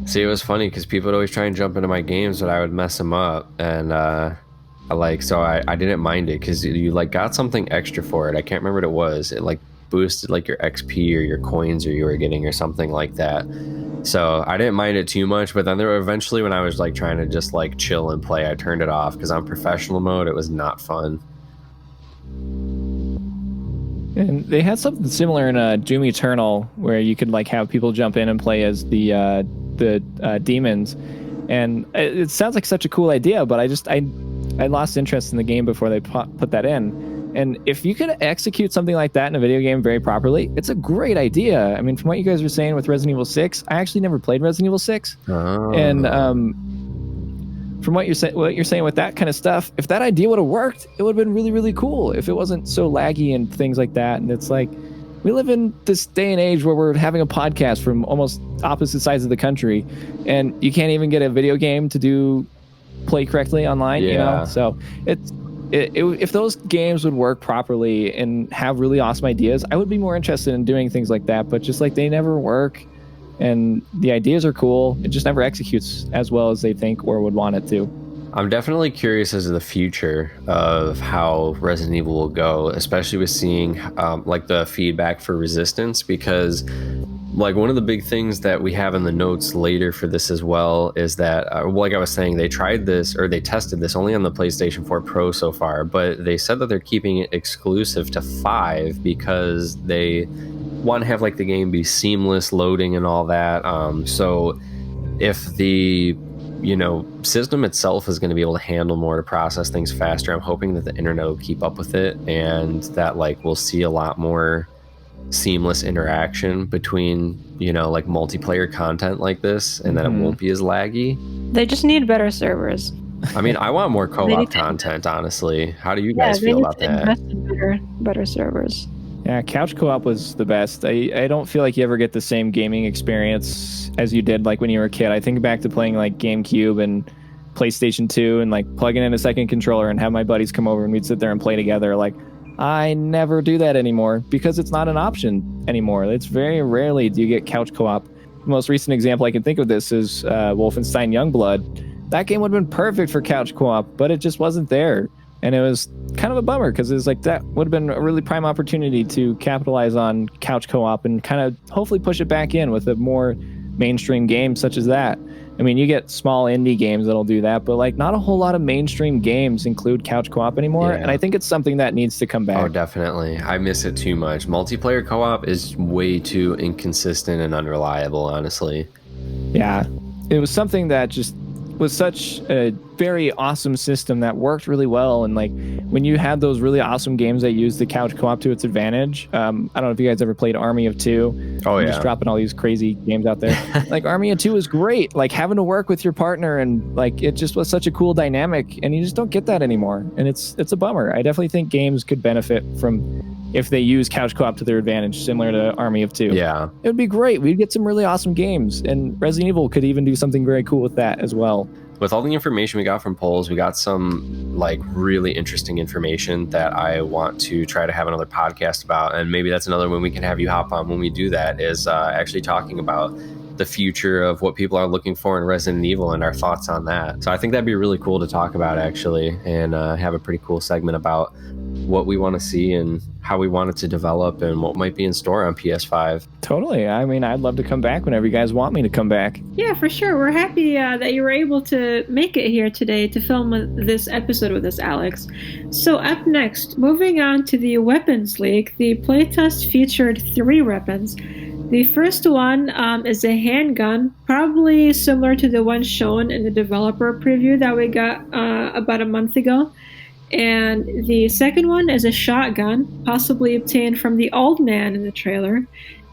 See, it was funny because people would always try and jump into my games, but I would mess them up. And I didn't mind it because you like got something extra for it. I can't remember what it was. It like boosted like your XP or your coins or you were getting or something like that. So I didn't mind it too much, but then there were eventually when I was like trying to just like chill and play, I turned it off because on professional mode it was not fun. And they had something similar in Doom Eternal where you could like have people jump in and play as the demons, and it sounds like such a cool idea, but I lost interest in the game before they put that in. And if you could execute something like that in a video game very properly, it's a great idea. I mean, from what you guys were saying with Resident Evil 6, I actually never played Resident Evil 6. Oh. And from what you're saying with that kind of stuff, if that idea would have worked, it would have been really, really cool if it wasn't so laggy and things like that. And it's like, we live in this day and age where we're having a podcast from almost opposite sides of the country, and you can't even get a video game to play correctly online, So if those games would work properly and have really awesome ideas, I would be more interested in doing things like that. But just like they never work, and the ideas are cool, it just never executes as well as they think or would want it to. I'm definitely curious as to the future of how Resident Evil will go, especially with seeing like the feedback for Resistance, because like one of the big things that we have in the notes later for this as well is that, like I was saying, they tried this, or they tested this only on the PlayStation 4 Pro so far, but they said that they're keeping it exclusive to 5 because they want to have like the game be seamless loading and all that. So if the system itself is going to be able to handle more, to process things faster, I'm hoping that the internet will keep up with it, and that like we'll see a lot more seamless interaction between like multiplayer content like this, and that it won't be as laggy. They just need better servers. I mean, I want more co-op content, honestly. How do you guys feel about that? Invest in better servers. Yeah, couch co-op was the best. I don't feel like you ever get the same gaming experience as you did like when you were a kid. I think back to playing like GameCube and PlayStation 2 and like plugging in a second controller and have my buddies come over and we'd sit there and play together. Like, I never do that anymore because it's not an option anymore. It's very rarely do you get couch co-op. The most recent example I can think of this is Wolfenstein Youngblood. That game would have been perfect for couch co-op, but it just wasn't there. And it was kind of a bummer because it was like that would have been a really prime opportunity to capitalize on couch co-op and kind of hopefully push it back in with a more mainstream game such as that. I mean, you get small indie games that'll do that, but like not a whole lot of mainstream games include couch co-op anymore. Yeah. And I think it's something that needs to come back. Oh, definitely. I miss it too much. Multiplayer co-op is way too inconsistent and unreliable, honestly. Yeah, it was something that just was such a very awesome system that worked really well. And like when you had those really awesome games that used the couch co-op to its advantage, I don't know if you guys ever played Army of Two. Oh yeah, just dropping all these crazy games out there. Like Army of Two was great, like having to work with your partner, and like it just was such a cool dynamic, and you just don't get that anymore, and it's a bummer. I definitely think games could benefit from if they use couch co-op to their advantage, similar to Army of Two. Yeah, it would be great. We'd get some really awesome games, and Resident Evil could even do something very cool with that as well. With all the information we got from polls, we got some like really interesting information that I want to try to have another podcast about, and maybe that's another one we can have you hop on when we do that, is actually talking about the future of what people are looking for in Resident Evil and our thoughts on that. So I think that'd be really cool to talk about, actually, and have a pretty cool segment about what we want to see and how we want it to develop and what might be in store on PS5. Totally. I mean, I'd love to come back whenever you guys want me to come back. Yeah, for sure. We're happy that you were able to make it here today to film this episode with us, Alex. So up next, moving on to the weapons leak, the playtest featured 3 weapons. The first one is a handgun, probably similar to the one shown in the developer preview that we got about a month ago. And the second one is a shotgun, possibly obtained from the old man in the trailer.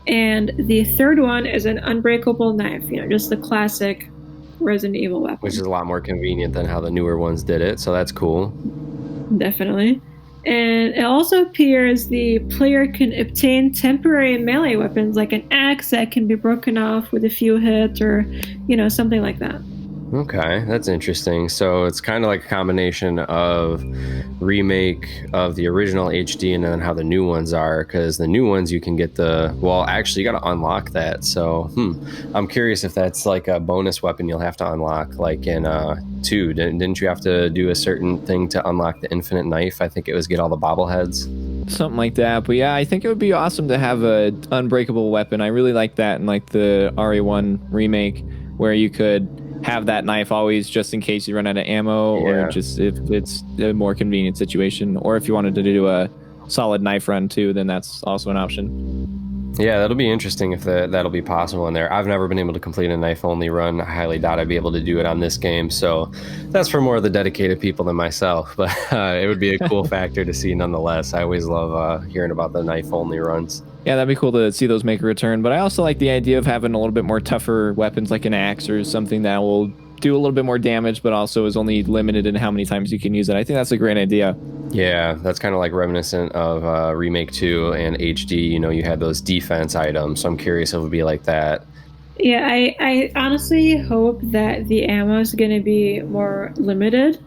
And the third one is an unbreakable knife, just the classic Resident Evil weapon. Which is a lot more convenient than how the newer ones did it, so that's cool. Definitely. And it also appears the player can obtain temporary melee weapons like an axe that can be broken off with a few hits or, something like that. Okay, that's interesting. So it's kind of like a combination of remake of the original HD and then how the new ones are, because the new ones you can get actually you got to unlock that. So I'm curious if that's like a bonus weapon you'll have to unlock, like in 2. Didn't you have to do a certain thing to unlock the infinite knife? I think it was get all the bobbleheads. Something like that. But yeah, I think it would be awesome to have an unbreakable weapon. I really like that in like the RE1 remake, where you could have that knife always just in case you run out of ammo, or just if it's a more convenient situation, or if you wanted to do a solid knife run too, then that's also an option. Yeah, that'll be interesting if that'll be possible in there. I've never been able to complete a knife-only run. I highly doubt I'd be able to do it on this game, so that's for more of the dedicated people than myself, but it would be a cool factor to see nonetheless. I always love hearing about the knife-only runs. Yeah, that'd be cool to see those make a return, but I also like the idea of having a little bit more tougher weapons like an axe or something that will do a little bit more damage, but also is only limited in how many times you can use it. I think that's a great idea. Yeah, that's kind of like reminiscent of Remake 2 and HD. You had those defense items, so I'm curious if it would be like that. Yeah, I honestly hope that the ammo is going to be more limited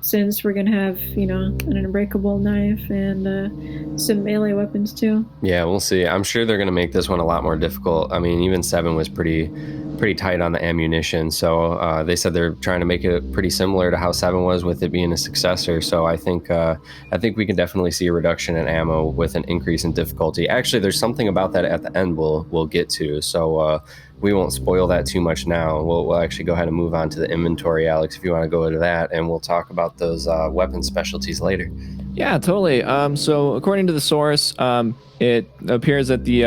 since we're gonna have, you know, an unbreakable knife and some melee weapons too. Yeah, we'll see. I'm sure they're going to make this one a lot more difficult. I mean, even 7 was pretty tight on the ammunition. So they said they're trying to make it pretty similar to how 7 was, with it being a successor. So I think we can definitely see a reduction in ammo with an increase in difficulty. Actually, there's something about that at the end we'll get to. So we won't spoil that too much now. We'll actually go ahead and move on to the inventory, Alex, if you want to go to that, and we'll talk about those weapon specialties later. Yeah, totally. So according to the source, it appears that the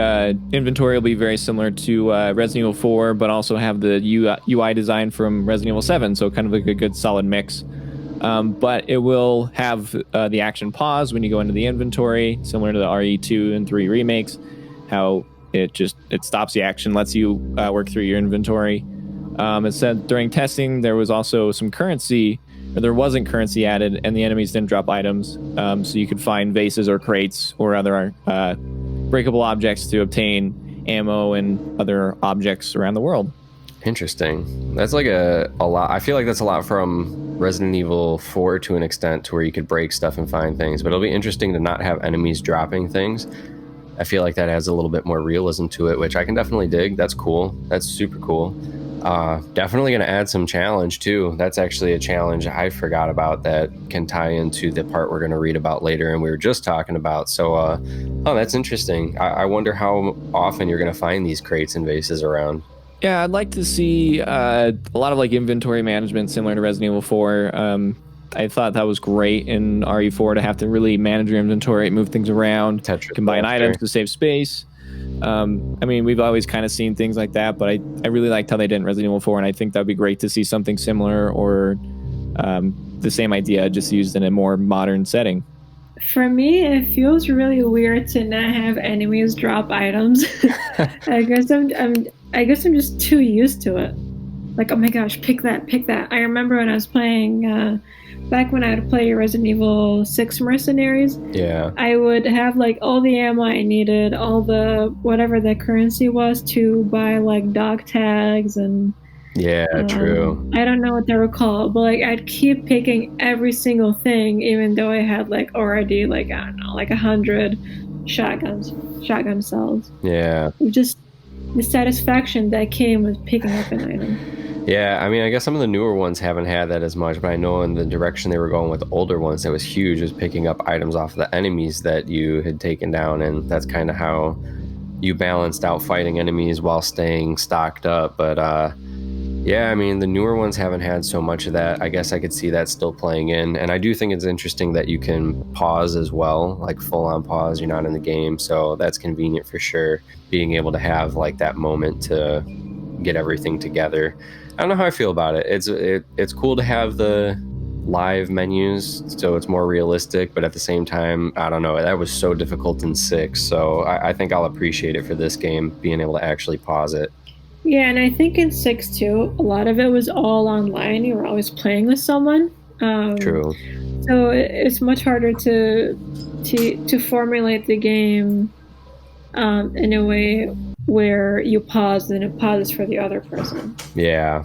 inventory will be very similar to Resident Evil 4, but also have the UI design from Resident Evil 7, so kind of like a good solid mix. But it will have the action pause when you go into the inventory, similar to the RE2 and 3 remakes, how it stops the action, lets you work through your inventory. It said during testing there was also some currency, or there wasn't currency added, and the enemies didn't drop items, so you could find vases or crates or other breakable objects to obtain ammo and other objects around the world. Interesting. That's like a lot. I feel like that's a lot from Resident Evil 4 to an extent, to where you could break stuff and find things, but it'll be interesting to not have enemies dropping things. I feel like that adds a little bit more realism to it, which I can definitely dig. That's cool. That's super cool. Definitely going to add some challenge too. That's actually a challenge I forgot about that can tie into the part we're going to read about later and we were just talking about. So, that's interesting. I wonder how often you're going to find these crates and vases around. Yeah, I'd like to see a lot of like inventory management similar to Resident Evil 4. I thought that was great in RE4 to have to really manage your inventory, move things around, combine items to save space. I mean, we've always kind of seen things like that, but I really liked how they did in Resident Evil 4, and I think that'd be great to see something similar, or the same idea just used in a more modern setting. For me, it feels really weird to not have enemies drop items. I guess I'm just too used to it. Like, oh my gosh, pick that. I remember when I was playing, back when I would play Resident Evil 6 Mercenaries, yeah, I would have like all the ammo I needed, all the whatever the currency was to buy like dog tags and true. I don't know what they were called, but like I'd keep picking every single thing, even though I had like already like, I don't know, like 100 shotgun cells. Yeah, Just the satisfaction that came with picking up an item. Yeah, I mean, I guess some of the newer ones haven't had that as much, but I know in the direction they were going with the older ones, that was huge, was picking up items off the enemies that you had taken down, and that's kind of how you balanced out fighting enemies while staying stocked up. But yeah, I mean, the newer ones haven't had so much of that. I guess I could see that still playing in, and I do think it's interesting that you can pause as well, like full-on pause. You're not in the game, so that's convenient for sure, being able to have like that moment to get everything together. I don't know how I feel about it. It's cool to have the live menus, so it's more realistic, but at the same time, I don't know, that was so difficult in 6, so I think I'll appreciate it for this game, being able to actually pause it. Yeah, and I think in 6 too, a lot of it was all online. You were always playing with someone. True. So it's much harder to formulate the game in a way where you pause and it pauses for the other person. Yeah,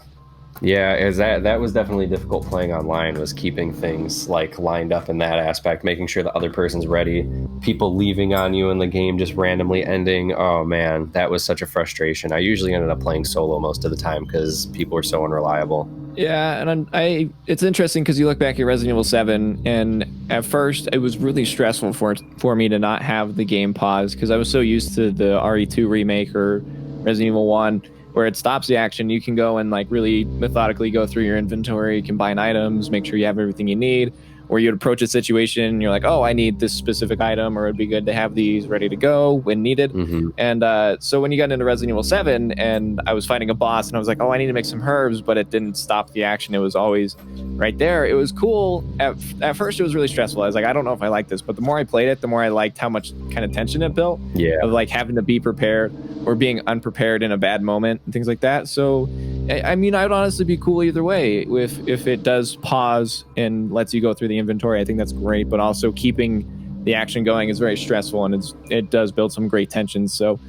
is that was definitely difficult playing online, was keeping things like lined up in that aspect, making sure the other person's ready, people leaving on you in the game, just randomly ending. Oh man, that was such a frustration. I usually ended up playing solo most of the time because people were so unreliable. Yeah, and it's interesting because you look back at Resident Evil 7, and at first it was really stressful for me to not have the game pause, because I was so used to the RE2 remake or Resident Evil 1, where it stops the action. You can go and like really methodically go through your inventory, combine items, make sure you have everything you need. Or you'd approach a situation and you're like, oh, I need this specific item, or it'd be good to have these ready to go when needed. Mm-hmm. And so when you got into Resident Evil 7 and I was fighting a boss and I was like, oh, I need to make some herbs, but it didn't stop the action. It was always right there. It was cool. At first, it was really stressful. I was like, I don't know if I like this, but the more I played it, the more I liked how much kind of tension it built. Yeah. Of like having to be prepared or being unprepared in a bad moment and things like that. So, I mean, I would honestly be cool either way. If it does pause and lets you go through the inventory, I think that's great. But also keeping the action going is very stressful, and it does build some great tension. So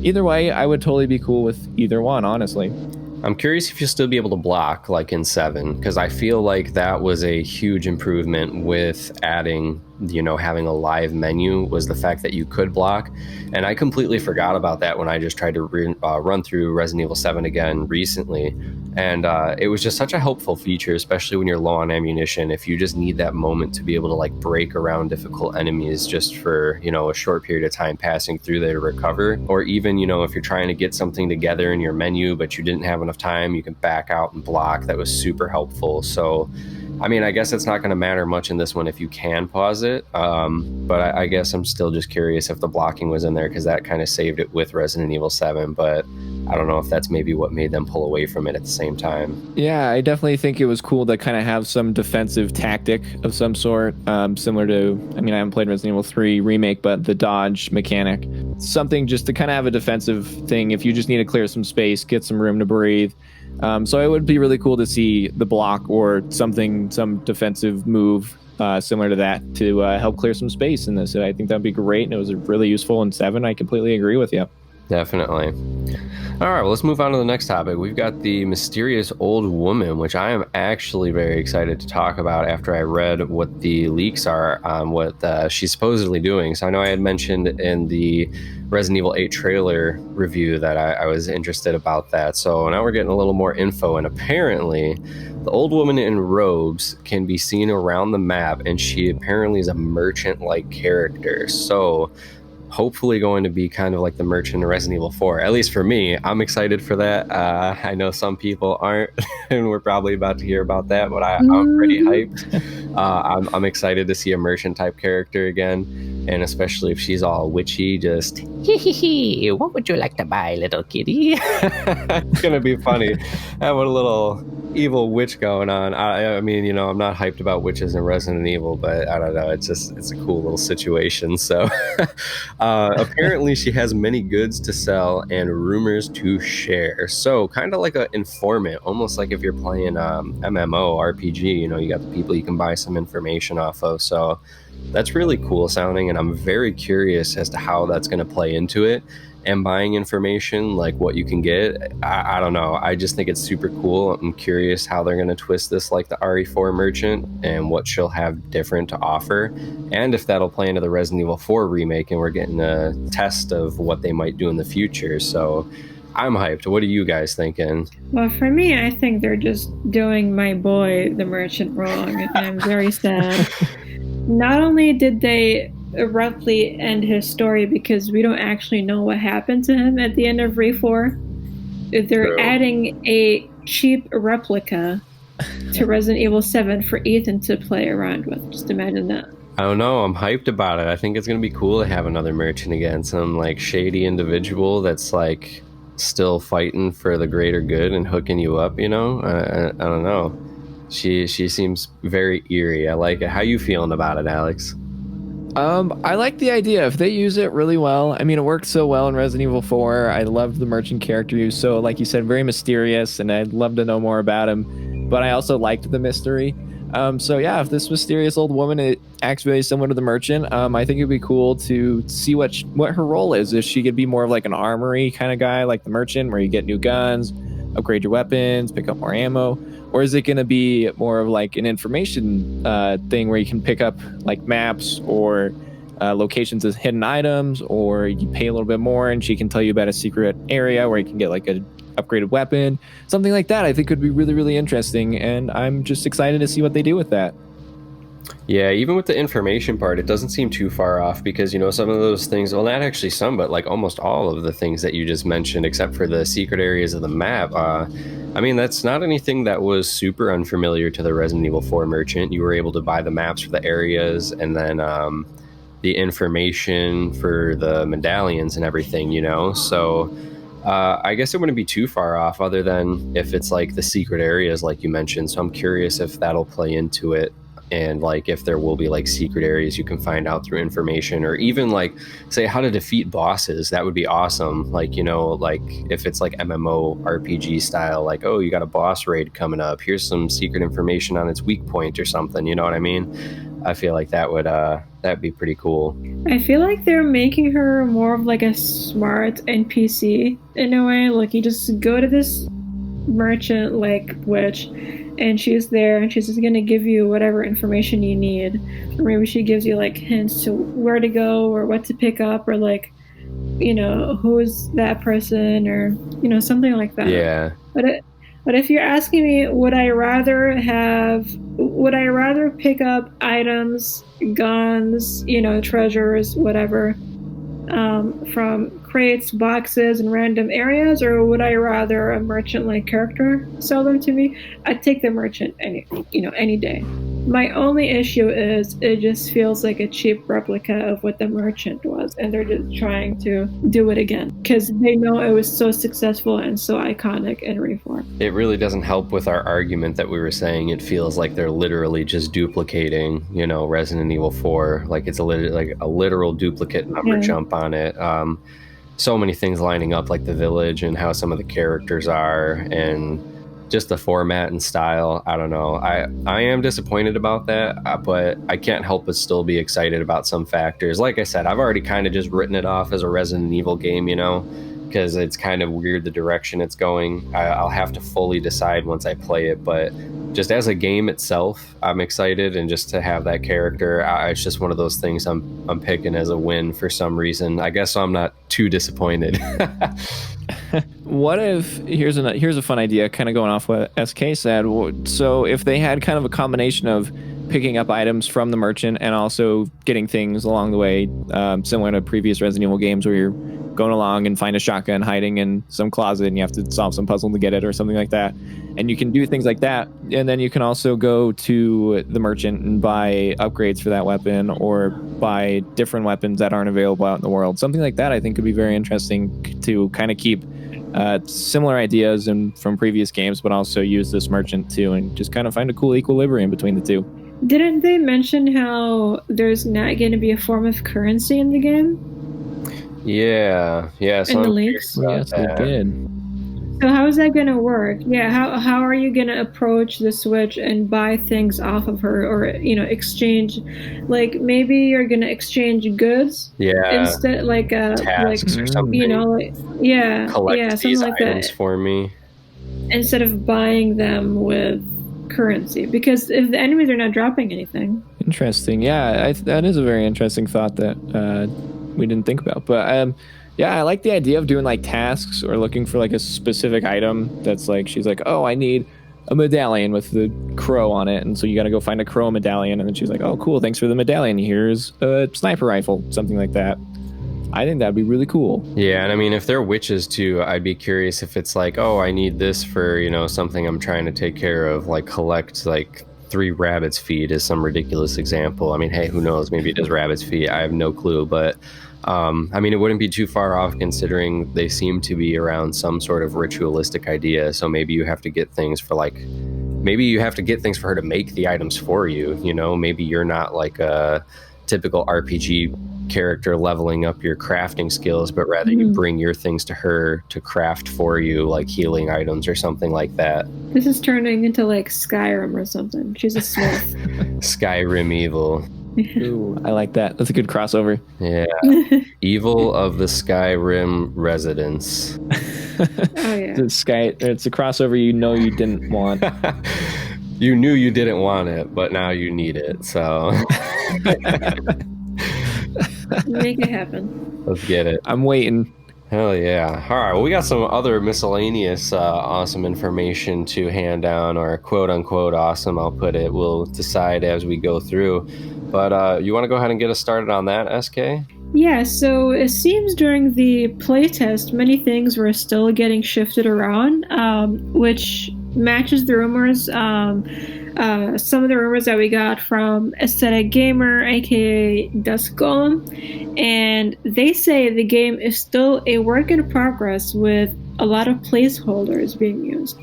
either way, I would totally be cool with either one, honestly. I'm curious if you'll still be able to block like in 7, because I feel like that was a huge improvement with adding, having a live menu, was the fact that you could block. And I completely forgot about that when I just tried to run through Resident Evil 7 again recently. And it was just such a helpful feature, especially when you're low on ammunition. If you just need that moment to be able to like break around difficult enemies just for, a short period of time passing through there to recover. Or even, if you're trying to get something together in your menu, but you didn't have enough time, you can back out and block. That was super helpful. So, I mean, I guess it's not going to matter much in this one if you can pause it. But I guess I'm still just curious if the blocking was in there, because that kind of saved it with Resident Evil 7. But I don't know if that's maybe what made them pull away from it at the same time. Yeah, I definitely think it was cool to kind of have some defensive tactic of some sort, similar to, I mean, I haven't played Resident Evil 3 Remake, but the dodge mechanic. Something just to kind of have a defensive thing if you just need to clear some space, get some room to breathe. So it would be really cool to see the block or some defensive move similar to that to help clear some space in this. I think that'd be great, and it was really useful in 7. I completely agree with you. Definitely. All right, well, let's move on to the next topic. We've got the mysterious old woman, which I am actually very excited to talk about after I read what the leaks are on what she's supposedly doing. So I know I had mentioned in the Resident Evil 8 trailer review that I was interested about that. So now we're getting a little more info, and apparently the old woman in robes can be seen around the map, and she apparently is a merchant-like character. So hopefully going to be kind of like the merchant in Resident Evil 4. At least for me, I'm excited for that. I know some people aren't, and we're probably about to hear about that, but I'm pretty hyped. I'm excited to see a merchant type character again, and especially if she's all witchy, just hee, what would you like to buy, little kitty? It's gonna be funny. Having a little evil witch going on. I mean, I'm not hyped about witches in Resident Evil, but I don't know. It's a cool little situation. So apparently she has many goods to sell and rumors to share. So kind of like an informant, almost like if you're playing MMO RPG, you got the people you can buy some information off of. So that's really cool sounding, and I'm very curious as to how that's going to play into it. And buying information, like what you can get, I don't know. I just think it's super cool. I'm curious how they're going to twist this like the RE4 merchant, and what she'll have different to offer, and if that'll play into the Resident Evil 4 remake, and we're getting a test of what they might do in the future. So I'm hyped. What are you guys thinking? Well, for me, I think they're just doing my boy, the merchant, wrong, and I'm very sad. Not only did they abruptly end his story because we don't actually know what happened to him at the end of RE4, they're adding a cheap replica to Resident Evil 7 for Ethan to play around with. Just imagine that. I don't know. I'm hyped about it. I think it's going to be cool to have another merchant again. Some like shady individual that's like still fighting for the greater good and hooking you up, I don't know. She seems very eerie. I like it. How you feeling about it, Alex? I like the idea. If they use it really well, I mean, it worked so well in Resident Evil 4. I loved the merchant character. He was so, like you said, very mysterious, and I'd love to know more about him. But I also liked the mystery. So yeah, if this mysterious old woman, it acts very similar to the merchant, I think it'd be cool to see what her role is. If she could be more of like an armory kind of guy, like the merchant, where you get new guns, upgrade your weapons, pick up more ammo. Or is it going to be more of like an information thing where you can pick up like maps or locations as hidden items, or you pay a little bit more and she can tell you about a secret area where you can get like a upgraded weapon, something like that. I think could be really, really interesting, and I'm just excited to see what they do with that. Yeah, even with the information part, it doesn't seem too far off, because, some of those things, well, not actually some, but like almost all of the things that you just mentioned, except for the secret areas of the map, I mean, that's not anything that was super unfamiliar to the Resident Evil 4 merchant. You were able to buy the maps for the areas, and then the information for the medallions and everything, So I guess it wouldn't be too far off, other than if it's like the secret areas like you mentioned. So I'm curious if that'll play into it, and like if there will be like secret areas you can find out through information, or even like say how to defeat bosses. That would be awesome. Like, like if it's like MMO RPG style, like, oh, you got a boss raid coming up, here's some secret information on its weak point or something, you know what I mean? I feel like that'd be pretty cool. I feel like they're making her more of like a smart NPC in a way. Like, you just go to this merchant like witch, and she's there and she's just gonna give you whatever information you need, or maybe she gives you like hints to where to go or what to pick up, or like, you know, who's that person, or, you know, something like that. Yeah. But if you're asking me, would I rather pick up items, guns, you know, treasures, whatever, from crates, boxes, and random areas, or would I rather a merchant-like character sell them to me? I'd take the merchant any day. My only issue is it just feels like a cheap replica of what the merchant was, and they're just trying to do it again because they know it was so successful and so iconic in Reform. It really doesn't help with our argument that we were saying it feels like they're literally just duplicating, you know, Resident Evil 4. Like it's a literal duplicate number jump on it. So many things lining up, like the village and how some of the characters are, and just the format and style. I don't know. I am disappointed about that, but I can't help but still be excited about some factors. Like I said, I've already kind of just written it off as a Resident Evil game, you know, because it's kind of weird the direction it's going. I'll have to fully decide once I play it, but just as a game itself, I'm excited, and just to have that character, it's just one of those things I'm picking as a win for some reason. I guess I'm not too disappointed. What if here's a fun idea, kind of going off what SK said. So if they had kind of a combination of picking up items from the merchant and also getting things along the way, similar to previous Resident Evil games where you're going along and find a shotgun hiding in some closet and you have to solve some puzzle to get it or something like that. And you can do things like that. And then you can also go to the merchant and buy upgrades for that weapon, or buy different weapons that aren't available out in the world. Something like that I think could be very interesting to kind of keep similar ideas from previous games, but also use this merchant too, and just kind of find a cool equilibrium between the two. Didn't they mention how there's not going to be a form of currency in the game? Yeah. So in the leaks? Yes, they did. So how is that going to work? Yeah, how are you going to approach the Switch and buy things off of her, or, you know, exchange? Like, maybe you're going to exchange goods instead, like tasks or something. You know, collect something these like items that for me instead of buying them with currency, because if the enemies are not dropping anything. Interesting. Yeah, that is a very interesting thought that we didn't think about. But yeah, I like the idea of doing like tasks or looking for like a specific item that's like, she's like, oh, I need a medallion with the crow on it, and so you got to go find a crow medallion, and then she's like, oh, cool, thanks for the medallion, here's a sniper rifle, something like that. I think that'd be really cool. Yeah, and I mean, if they're witches too, I'd be curious if it's like, oh, I need this for, you know, something I'm trying to take care of, like collect like 3 rabbit's feet is some ridiculous example. I mean, hey, who knows? Maybe it is rabbit's feet. I have no clue, but I mean, it wouldn't be too far off considering they seem to be around some sort of ritualistic idea. So maybe you have to get things for her to make the items for you. You know, maybe you're not like a typical RPG character leveling up your crafting skills, but rather you bring your things to her to craft for you, like healing items or something like that. This is turning into like Skyrim or something. She's a smith. Skyrim evil. Ooh, I like that. That's a good crossover. Yeah. Evil of the Skyrim residents. Oh yeah. It's a crossover you know you didn't want. You knew you didn't want it, but now you need it, so make it happen. Let's get it. I'm waiting. Hell yeah. All right, well, we got some other miscellaneous awesome information to hand down, or quote unquote awesome, I'll put it. We'll decide as we go through. But you want to go ahead and get us started on that, SK? Yeah, so it seems during the playtest, many things were still getting shifted around, which matches the rumors. Some of the rumors that we got from Aesthetic Gamer, aka Dusk Golem, and they say the game is still a work in progress with a lot of placeholders being used.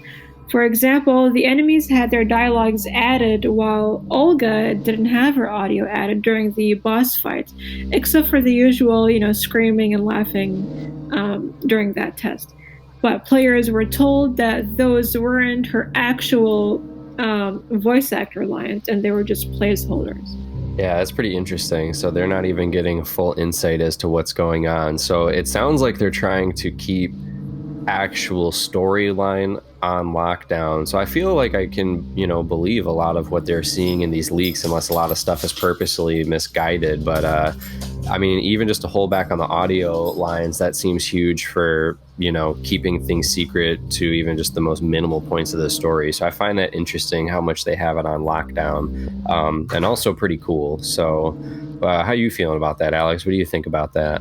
For example, the enemies had their dialogues added while Olga didn't have her audio added during the boss fight, except for the usual, screaming and laughing during that test. But players were told that those weren't her actual voice actor lines, and they were just placeholders. Yeah, that's pretty interesting. So they're not even getting full insight as to what's going on. So it sounds like they're trying to keep actual storyline on lockdown. So I feel like I can, believe a lot of what they're seeing in these leaks, unless a lot of stuff is purposely misguided. But I mean, even just to hold back on the audio lines, that seems huge for, keeping things secret to even just the most minimal points of the story. So I find that interesting how much they have it on lockdown, and also pretty cool. So how are you feeling about that, Alex? What do you think about that?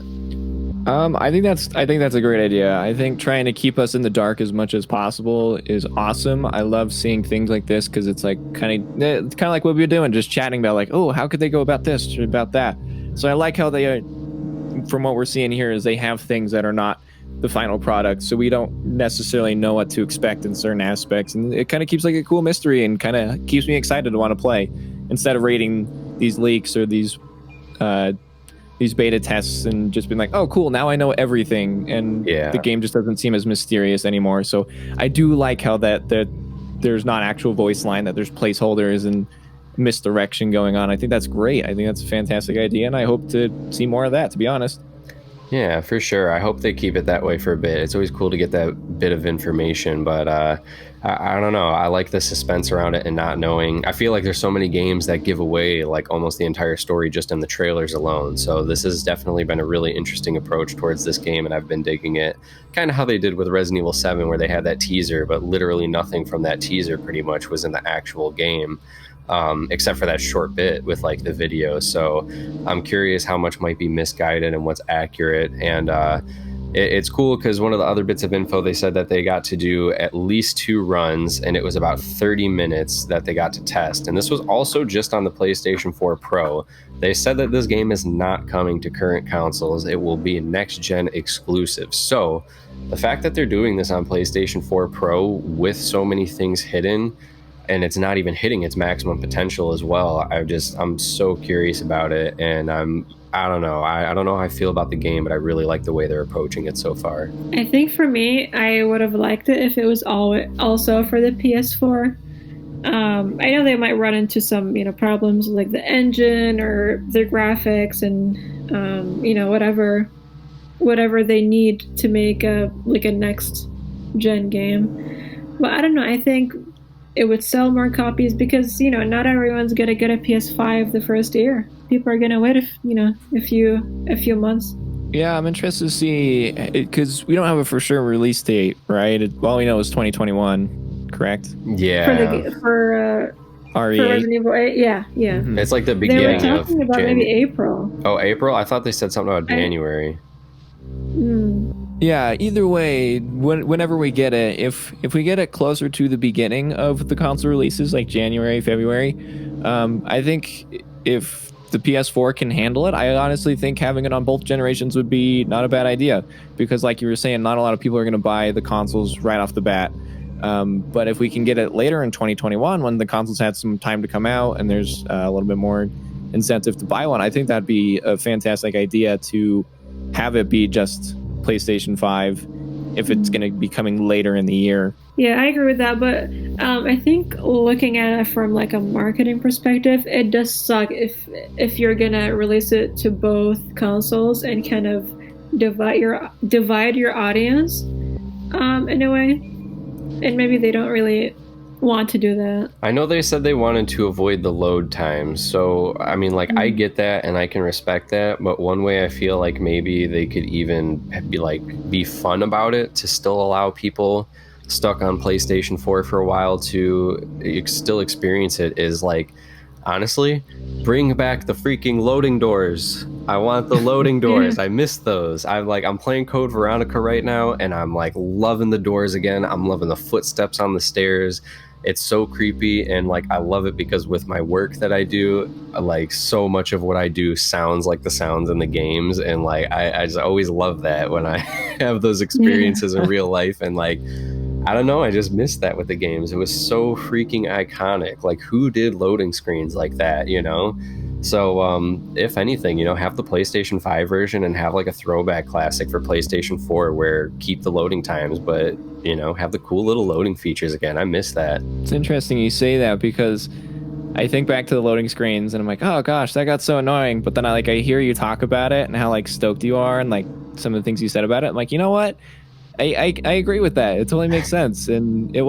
I think that's a great idea. I think trying to keep us in the dark as much as possible is awesome. I love seeing things like this because it's like kind of like what we were doing, just chatting about like, oh, how could they go about this or about that. So I like how they, from what we're seeing here, is they have things that are not the final product, so we don't necessarily know what to expect in certain aspects, and it kind of keeps like a cool mystery and kind of keeps me excited to want to play instead of rating these leaks or these beta tests and just being like, oh, cool, now I know everything, and the game just doesn't seem as mysterious anymore. So I do like how that there's not actual voice line, that there's placeholders and misdirection going on. I think that's great. I think that's a fantastic idea, and I hope to see more of that, to be honest. Yeah, for sure. I hope they keep it that way for a bit. It's always cool to get that bit of information, but I don't know. I like the suspense around it and not knowing. I feel like there's so many games that give away like almost the entire story just in the trailers alone. So this has definitely been a really interesting approach towards this game, and I've been digging it. Kind of how they did with Resident Evil 7, where they had that teaser, but literally nothing from that teaser pretty much was in the actual game. Except for that short bit with like the video. So I'm curious how much might be misguided and what's accurate. And it's cool because one of the other bits of info, they said that they got to do at least 2 runs, and it was about 30 minutes that they got to test. And this was also just on the PlayStation 4 Pro. They said that this game is not coming to current consoles. It will be next gen exclusive. So the fact that they're doing this on PlayStation 4 Pro with so many things hidden, and it's not even hitting its maximum potential as well. I'm so curious about it, and I don't know. I don't know how I feel about the game, but I really like the way they're approaching it so far. I think for me, I would have liked it if it was also for the PS4. I know they might run into some, problems like the engine or their graphics and, whatever they need to make a next gen game. But I don't know. I think it would sell more copies because, not everyone's going to get a PS5 the first year. People are going to wait, a few months. Yeah, I'm interested to see, because we don't have a for sure release date, right? All we know is 2021, correct? Yeah. For Resident Evil 8, yeah. Mm-hmm. It's like the beginning of They were talking about maybe April. Oh, April? I thought they said something about January. Yeah, either way, whenever we get it, if we get it closer to the beginning of the console releases, like January, February, I think if the PS4 can handle it, I honestly think having it on both generations would be not a bad idea. Because like you were saying, not a lot of people are going to buy the consoles right off the bat. But if we can get it later in 2021, when the consoles had some time to come out and there's a little bit more incentive to buy one, I think that'd be a fantastic idea to have it be just PlayStation 5 if it's going to be coming later in the year. Yeah, I agree with that, but I think looking at it from like a marketing perspective, it does suck if you're going to release it to both consoles and kind of divide your audience in a way. And maybe they don't really want to do that. I know they said they wanted to avoid the load times, so I mean, like, I get that and I can respect that, but one way I feel like maybe they could even be fun about it to still allow people stuck on PlayStation 4 for a while to still experience it is like, honestly, bring back the freaking loading doors. I want the loading doors. I miss those. I'm playing Code Veronica right now, and I'm like loving the doors again. I'm loving the footsteps on the stairs. It's so creepy, and like I love it because with my work that I do, like so much of what I do sounds like the sounds in the games, and like I just always love that when I have those experiences in real life, and like I don't know, I just missed that with the games. It was so freaking iconic. Like, who did loading screens like that, So if anything, have the PlayStation 5 version and have like a throwback classic for PlayStation 4 where keep the loading times, but have the cool little loading features again. I miss that. It's interesting you say that because I think back to the loading screens and I'm like, oh gosh, that got so annoying. But then I hear you talk about it and how like stoked you are and like some of the things you said about it. I'm like, you know what? I agree with that. It totally makes sense, and it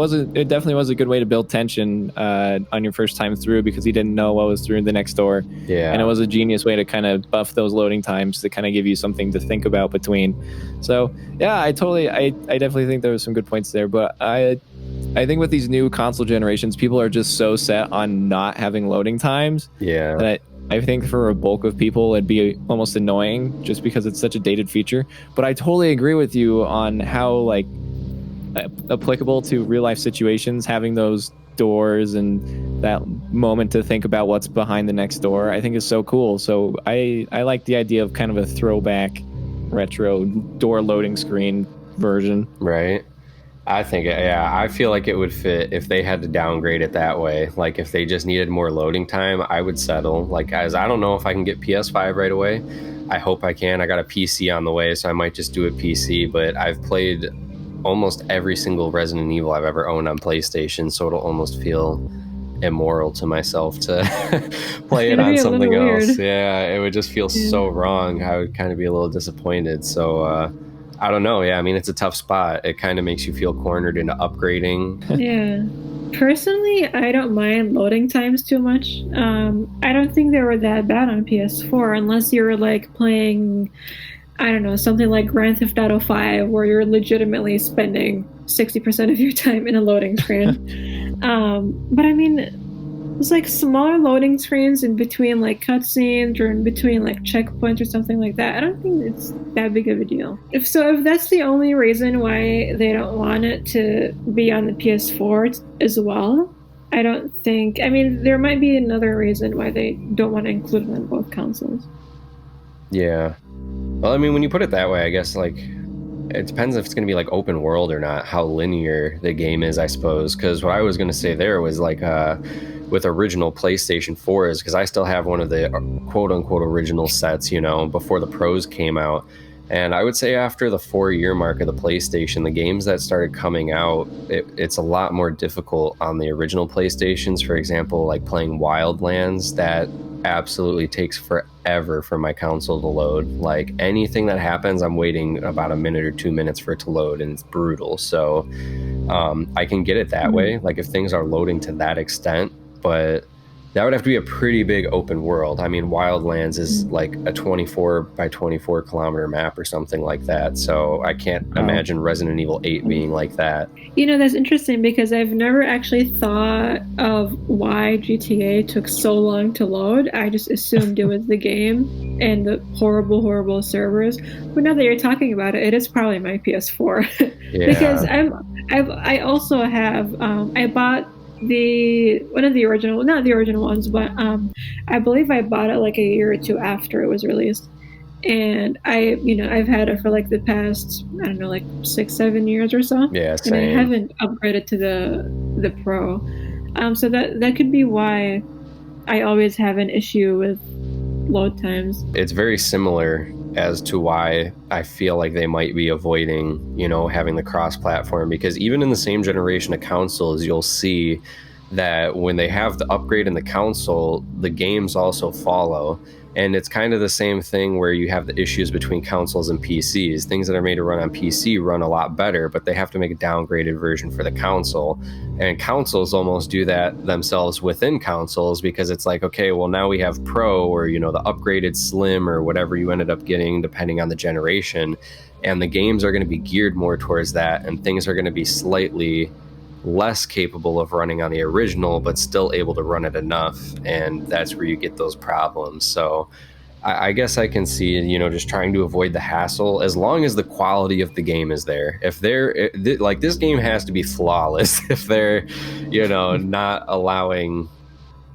definitely was a good way to build tension on your first time through, because he didn't know what was through the next door. Yeah. And it was a genius way to kind of buff those loading times to kind of give you something to think about between. So yeah, I definitely think there was some good points there, but I think with these new console generations, people are just so set on not having loading times. Yeah. That I think for a bulk of people, it'd be almost annoying just because it's such a dated feature. But I totally agree with you on how like applicable to real life situations, having those doors and that moment to think about what's behind the next door, I think is so cool. So I like the idea of kind of a throwback retro door loading screen version. Right. I think, yeah, I feel like it would fit if they had to downgrade it that way. Like if they just needed more loading time, I would settle. Like, as I don't know if I can get PS5 right away. I hope I can. I got a PC on the way, so I might just do a PC. But I've played almost every single Resident Evil I've ever owned on PlayStation, so it'll almost feel immoral to myself to play it on something else. Yeah, it would just feel so wrong. I would kind of be a little disappointed. So, I don't know. Yeah, I mean, it's a tough spot. It kind of makes you feel cornered into upgrading. Yeah. Personally, I don't mind loading times too much. I don't think they were that bad on PS4 unless you're like playing, I don't know, something like Grand Theft Auto 5 where you're legitimately spending 60% of your time in a loading screen. But I mean, it's like smaller loading screens in between like cutscenes or in between like checkpoints or something like that. I don't think it's that big of a deal. If that's the only reason why they don't want it to be on the PS4 as well, I don't think. I mean, there might be another reason why they don't want to include it on both consoles. Yeah. Well, I mean, when you put it that way, I guess like it depends if it's going to be like open world or not, how linear the game is, I suppose. Because what I was going to say there was like with original PlayStation 4s, because I still have one of the quote-unquote original sets, you know, before the Pros came out. And I would say after the 4-year mark of the PlayStation, the games that started coming out, it's a lot more difficult on the original PlayStations. For example, like playing Wildlands, that absolutely takes forever for my console to load. Like anything that happens, I'm waiting about a minute or 2 minutes for it to load, and it's brutal. So I can get it that way, like if things are loading to that extent, but that would have to be a pretty big open world. I mean, Wildlands is like a 24 by 24 kilometer map or something like that. So I can't imagine Resident Evil 8 being like that. You know, that's interesting because I've never actually thought of why GTA took so long to load. I just assumed it was the game and the horrible, horrible servers. But now that you're talking about it, it is probably my PS4. Yeah. Because I also have, I bought one of the original, not the original ones, but I believe I bought it like a year or two after it was released, and I've had it for like the past, I don't know, like 6-7 years or so. Yeah, same. And I haven't upgraded to the Pro, so that could be why I always have an issue with load times. It's very similar as to why I feel like they might be avoiding, you know, having the cross-platform, because even in the same generation of consoles, you'll see that when they have the upgrade in the console, the games also follow. And it's kind of the same thing where you have the issues between consoles and PCs. Things that are made to run on PC run a lot better, but they have to make a downgraded version for the console. And consoles almost do that themselves within consoles, because it's like, okay, well, now we have Pro, or, you know, the upgraded Slim, or whatever you ended up getting depending on the generation. And the games are going to be geared more towards that, and things are going to be slightly less capable of running on the original, but still able to run it enough, and that's where you get those problems. So I guess I can see, you know, just trying to avoid the hassle, as long as the quality of the game is there. If they're like, this game has to be flawless if they're, you know, not allowing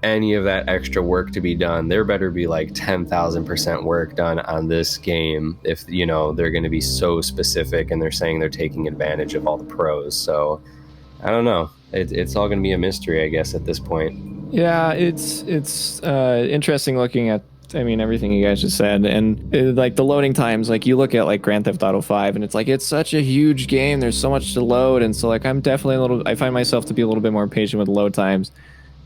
any of that extra work to be done. There better be like 10,000% work done on this game if, you know, they're going to be so specific and they're saying they're taking advantage of all the pros. So I don't know. It's all going to be a mystery, I guess, at this point. Yeah, it's interesting looking at, I mean, everything you guys just said, and like the loading times. Like you look at like Grand Theft Auto 5, and it's like it's such a huge game. There's so much to load, and so like I'm definitely I find myself to be a little bit more patient with load times,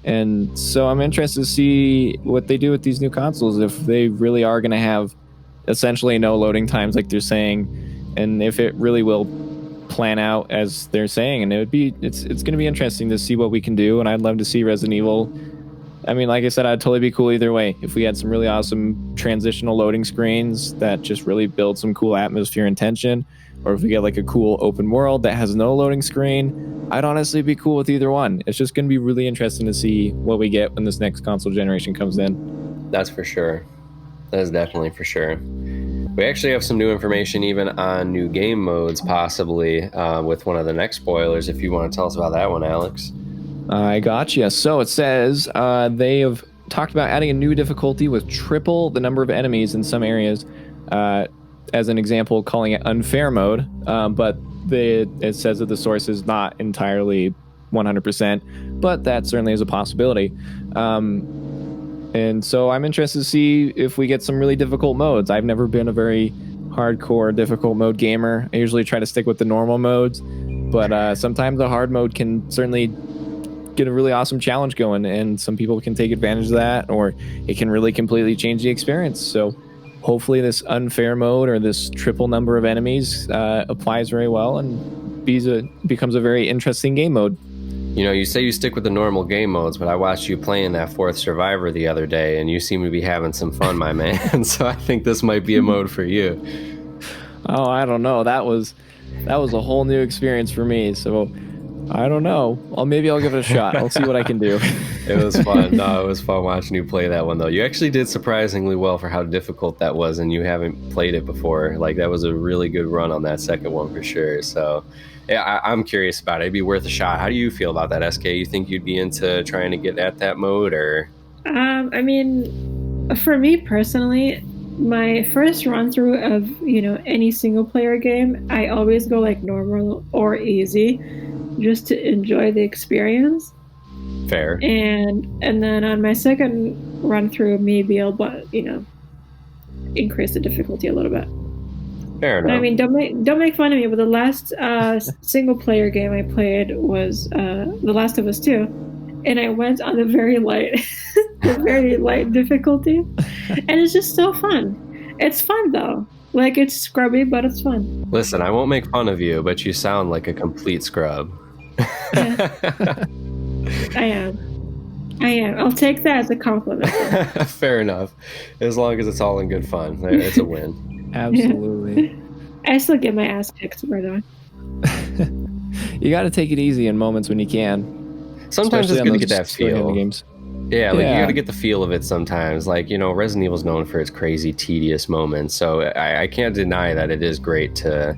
and so I'm interested to see what they do with these new consoles, if they really are going to have essentially no loading times like they're saying, and if it really will plan out as they're saying, and it's going to be interesting to see what we can do. And I'd love to see Resident Evil. I mean, like I said, I'd totally be cool either way. If we had some really awesome transitional loading screens that just really build some cool atmosphere and tension, or if we get like a cool open world that has no loading screen, I'd honestly be cool with either one. It's just going to be really interesting to see what we get when this next console generation comes in. That's for sure. That is definitely for sure. We actually have some new information even on new game modes, possibly, with one of the next spoilers, if you want to tell us about that one, Alex. I gotcha. So it says they have talked about adding a new difficulty with triple the number of enemies in some areas. As an example, calling it unfair mode. But it says that the source is not entirely 100%, but that certainly is a possibility. And so I'm interested to see if we get some really difficult modes. I've never been a very hardcore difficult mode gamer. I usually try to stick with the normal modes, but sometimes the hard mode can certainly get a really awesome challenge going, and some people can take advantage of that, or it can really completely change the experience. So hopefully this unfair mode or this triple number of enemies applies very well and becomes a very interesting game mode. You know, you say you stick with the normal game modes, but I watched you playing that fourth Survivor the other day, and you seem to be having some fun, my man. So I think this might be a mode for you. Oh, I don't know. That was a whole new experience for me. So I don't know. Maybe I'll give it a shot. I'll see what I can do. It was fun. No, it was fun watching you play that one, though. You actually did surprisingly well for how difficult that was, and you haven't played it before. Like, that was a really good run on that second one for sure. So, yeah, I'm curious about it. It'd be worth a shot. How do you feel about that, SK? You think you'd be into trying to get at that mode, or? I mean, for me personally, my first run through of, any single player game, I always go like normal or easy, just to enjoy the experience. Fair. And then on my second run through, maybe I'll, increase the difficulty a little bit. Fair enough. I mean, don't make fun of me, but the last single player game I played was The Last of Us 2, and I went on the very light difficulty, and it's just so fun. It's fun though. Like, it's scrubby, but it's fun. Listen, I won't make fun of you, but you sound like a complete scrub. Yeah. I am. I'll take that as a compliment. Fair enough. As long as it's all in good fun. It's a win. Absolutely. I still get my ass kicked, by the way. You got to take it easy in moments when you can. Sometimes it's good to get that feel. Games. Yeah, like you got to get the feel of it sometimes. Like, Resident Evil's known for its crazy, tedious moments. So I can't deny that it is great to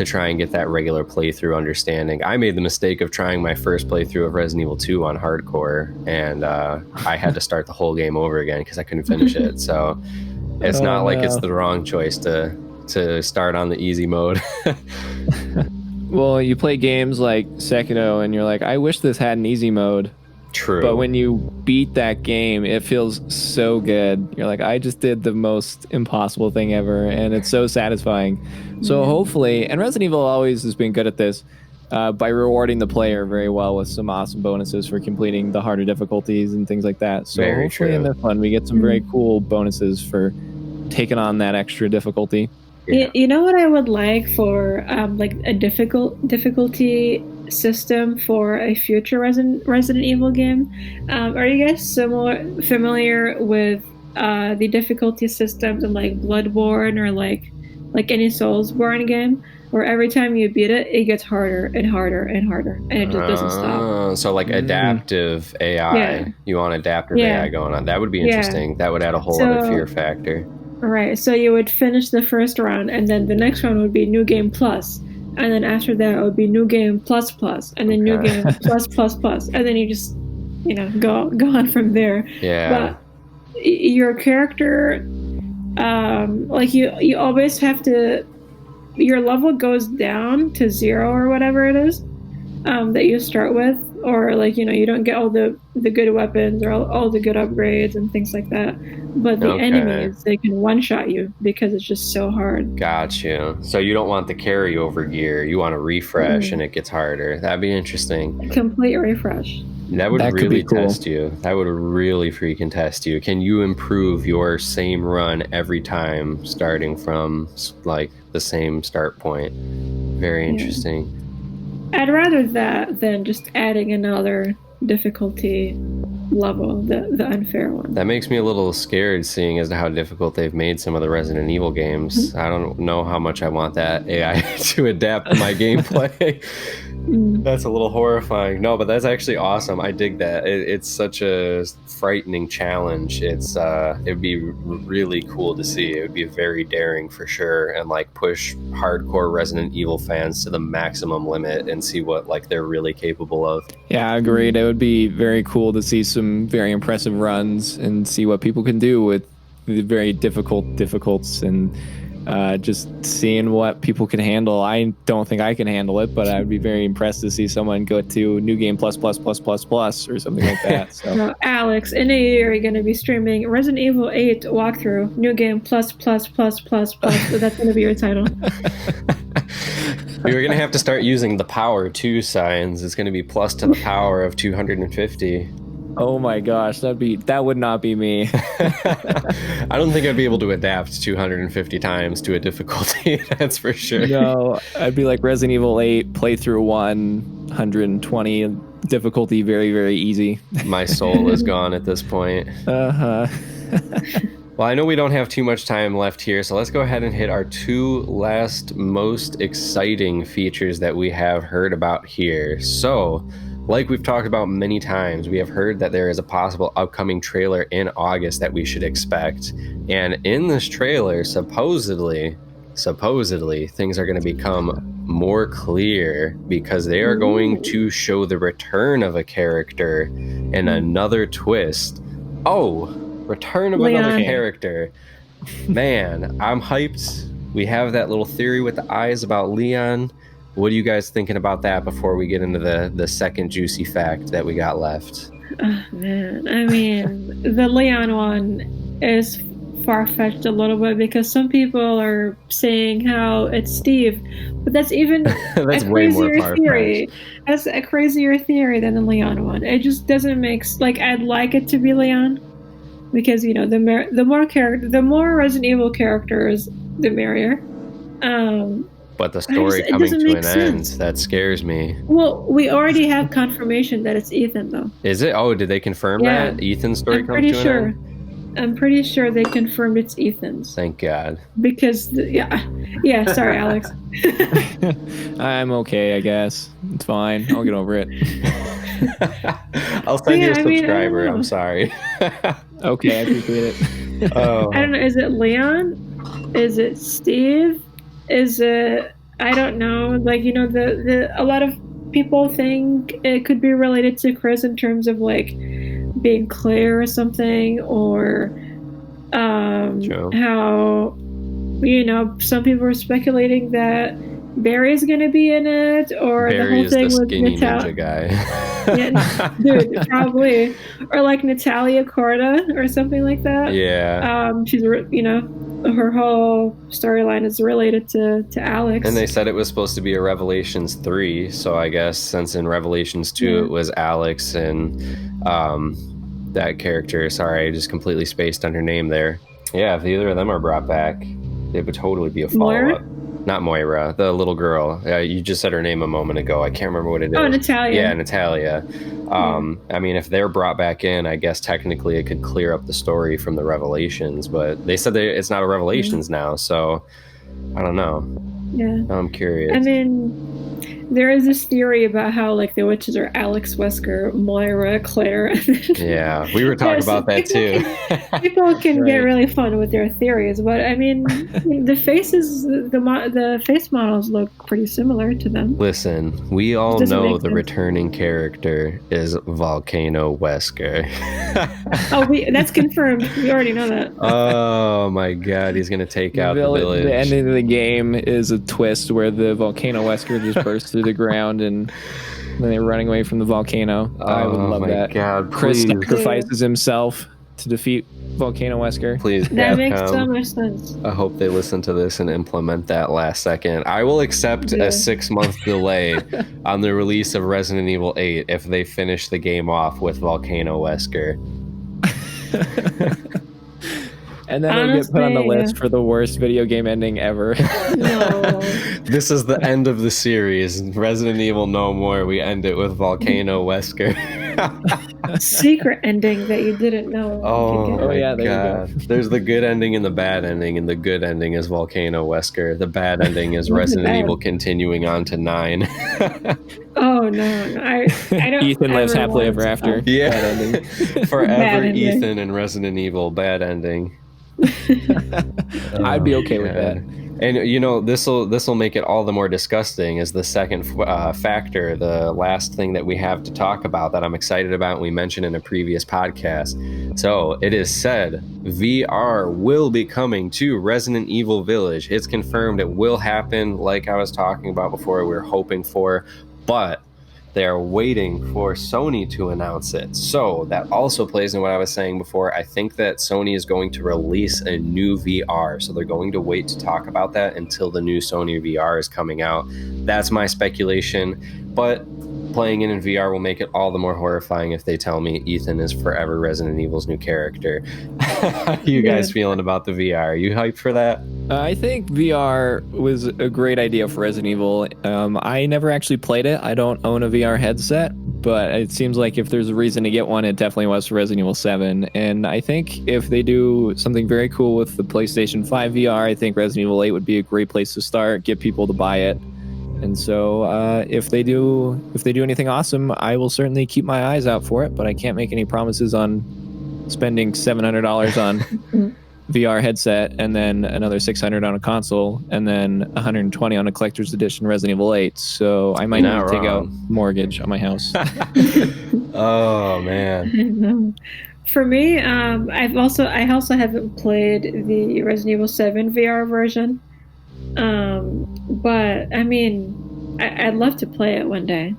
try and get that regular playthrough understanding. I made the mistake of trying my first playthrough of Resident Evil 2 on hardcore, and I had to start the whole game over again because I couldn't finish it. So it's not like it's the wrong choice to start on the easy mode. Well, you play games like Sekiro and you're like, I wish this had an easy mode. True. But when you beat that game, it feels so good. You're like, I just did the most impossible thing ever, and it's so satisfying. So hopefully, and Resident Evil always has been good at this, by rewarding the player very well with some awesome bonuses for completing the harder difficulties and things like that. So Very hopefully true. in this one, we get some very cool bonuses for taking on that extra difficulty. Yeah. You know what I would like for like a difficulty system for a future Resident Evil game? Are you guys familiar with the difficulty systems in like Bloodborne or like any Soulsborne game, where every time you beat it, it gets harder and harder and harder, and it just doesn't stop. So like adaptive AI. Yeah. You want adaptive AI going on. That would be interesting. That would add a whole other fear factor. Right, so you would finish the first round, and then the next round would be New Game Plus, and then after that it would be New Game Plus Plus, and then New Game Plus Plus Plus, and then you just, go on from there. Yeah. But your character, like you always have to, your level goes down to 0 or whatever it is, that you start with, or like, you don't get all the good weapons or all the good upgrades and things like that. But the enemies, they can one-shot you because it's just so hard. Got you. So you don't want the carryover gear. You want to refresh and it gets harder. That'd be interesting. Complete refresh. That would really cool. test you. That would really freaking test you. Can you improve your same run every time starting from like the same start point? Very interesting. I'd rather that than just adding another difficulty level, the unfair one. That makes me a little scared, seeing as to how difficult they've made some of the Resident Evil games. I don't know how much I want that AI to adapt my gameplay. That's a little horrifying. No, but that's actually awesome. I dig that. It's such a frightening challenge. It'd be really cool to see. It would be very daring for sure, and like push hardcore Resident Evil fans to the maximum limit and see what like they're really capable of. Yeah, agreed. It would be very cool to see some very impressive runs and see what people can do with the very difficults and just seeing what people can handle. I don't think I can handle it, but I would be very impressed to see someone go to New Game plus or something like that. So, Alex, in a year, you're going to be streaming Resident Evil 8 walkthrough, New Game plus. That's going to be your title. We're going to have to start using the power 2 signs. It's going to be plus to the power of 250. Oh my gosh, that would not be me. I don't think I'd be able to adapt 250 times to a difficulty, that's for sure. No, I'd be like Resident Evil 8, playthrough 120, difficulty very, very easy. My soul is gone at this point. Uh-huh. Well, I know we don't have too much time left here, so let's go ahead and hit our 2 last most exciting features that we have heard about here. So, like we've talked about many times, we have heard that there is a possible upcoming trailer in August that we should expect. And in this trailer, supposedly, things are going to become more clear because they are going to show the return of a character and another twist. Oh, return of another character. Man, I'm hyped. We have that little theory with the eyes about Leon. What are you guys thinking about that before we get into the second juicy fact that we got left? Oh, man. I mean, the Leon one is far-fetched a little bit because some people are saying how it's Steve, but that's even that's a way more crazier far-fetched. theory. That's a crazier theory than the Leon one. It just doesn't make like I'd like it to be Leon because the more Resident Evil characters, the merrier. But the story coming to an end, that scares me. Well, we already have confirmation that it's Ethan, though. Is it? Oh, did they confirm that? Ethan's story comes to an end? I'm pretty sure they confirmed it's Ethan's. Thank God. Because, sorry, Alex. I'm okay, I guess. It's fine. I'll get over it. I'll send you a subscriber. I'm sorry. Okay, I appreciate it. Oh. I don't know. Is it Leon? Is it Steve? Is it, I don't know, like, a lot of people think it could be related to Chris in terms of, like, being Claire or something, or how, some people are speculating that Barry's going to be in it, or Barry the whole thing is the with skinny Natalia. ninja guy. Yeah, dude, probably. Or, like, Natalia Corda or something like that. Yeah. She's, her whole storyline is related to Alex. And they said it was supposed to be a Revelations 3, so I guess since in Revelations 2 it was Alex and that character, sorry, I just completely spaced on her name there. Yeah, if either of them are brought back, it would totally be a follow-up. Not Moira, the little girl. You just said her name a moment ago. I can't remember what it is. Oh, Natalia. Yeah, Natalia. I mean, if they're brought back in, I guess technically it could clear up the story from the Revelations, but they said it's not a Revelations now, so I don't know. Yeah. I'm curious. I mean, there is this theory about how, like, the witches are Alex, Wesker, Moira, Claire. Yeah, we were talking about that too. People can get really fun with their theories, but I mean, the faces, the face models look pretty similar to them. Listen, we all know the returning character is Volcano Wesker. That's confirmed. We already know that. Oh my God, he's gonna take out the village. The ending of the game is a twist where the Volcano Wesker just bursts through the ground and then they're running away from the volcano. I would love that. God, Chris please. sacrifices himself to defeat Volcano Wesker. Please, that makes Capcom. so much sense. I hope they listen to this and implement that last second. I will accept a 6-month delay on the release of Resident Evil 8 if they finish the game off with Volcano Wesker. And then it'll get put on the list for the worst video game ending ever. No. This is the end of the series. Resident Evil No More. We end it with Volcano Wesker. Secret ending that you didn't know. Oh yeah, there God. you go. There's the good ending and the bad ending, and the good ending is Volcano Wesker. The bad ending is Resident Evil continuing on to 9. Oh no, I don't. Ethan lives happily ever after. Yeah. Bad ending. Forever ending. Ethan and Resident Evil, bad ending. I'd be okay with that. And you know, this'll make it all the more disgusting is the second factor, the last thing that we have to talk about that I'm excited about and we mentioned in a previous podcast. So it is said VR will be coming to Resident Evil Village. It's confirmed it will happen, like I was talking about before, we were hoping for, but they're waiting for Sony to announce it. So that also plays in what I was saying before. I think that Sony is going to release a new VR. So they're going to wait to talk about that until the new Sony VR is coming out. That's my speculation. But playing it in VR will make it all the more horrifying if they tell me Ethan is forever Resident Evil's new character. How are you guys feeling about the VR? Are you hyped for that? I think VR was a great idea for Resident Evil. I never actually played it. I don't own a VR headset, but it seems like if there's a reason to get one, it definitely was for Resident Evil 7. And I think if they do something very cool with the PlayStation 5 VR, I think Resident Evil 8 would be a great place to start, get people to buy it. And so if they do anything awesome, I will certainly keep my eyes out for it, but I can't make any promises on spending $700 on VR headset and then another $600 on a console and then $120 on a collector's edition Resident Evil 8. So I might need to take out mortgage on my house. Oh man. For me, I also haven't played the Resident Evil 7 VR version. But I mean, I'd love to play it one day.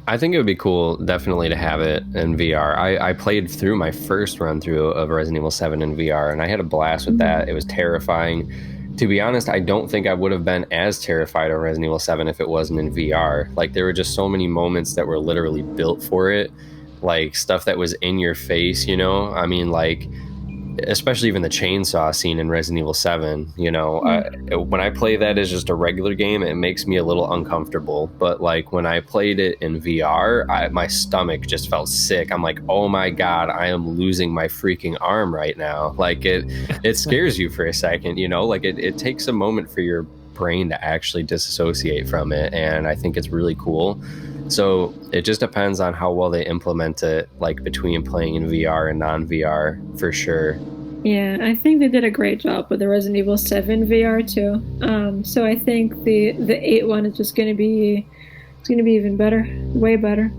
I think it would be cool, definitely, to have it in VR. I played through my first run through of Resident Evil 7 in VR, and I had a blast with that. It was terrifying. To be honest, I don't think I would have been as terrified of Resident Evil 7 if it wasn't in VR. Like, there were just so many moments that were literally built for it, like stuff that was in your face, you know? I mean, like, especially even the chainsaw scene in Resident Evil 7, you know, when I play that as just a regular game, it makes me a little uncomfortable. But like when I played it in VR, my stomach just felt sick. I'm like, oh my God, I am losing my freaking arm right now. Like it scares you for a second, you know, like it takes a moment for your brain to actually disassociate from it. And I think it's really cool. So it just depends on how well they implement it, like between playing in VR and non-VR, for sure. Yeah, I think they did a great job with the Resident Evil 7 VR too. So I think the 8 one is just going to be even better, way better.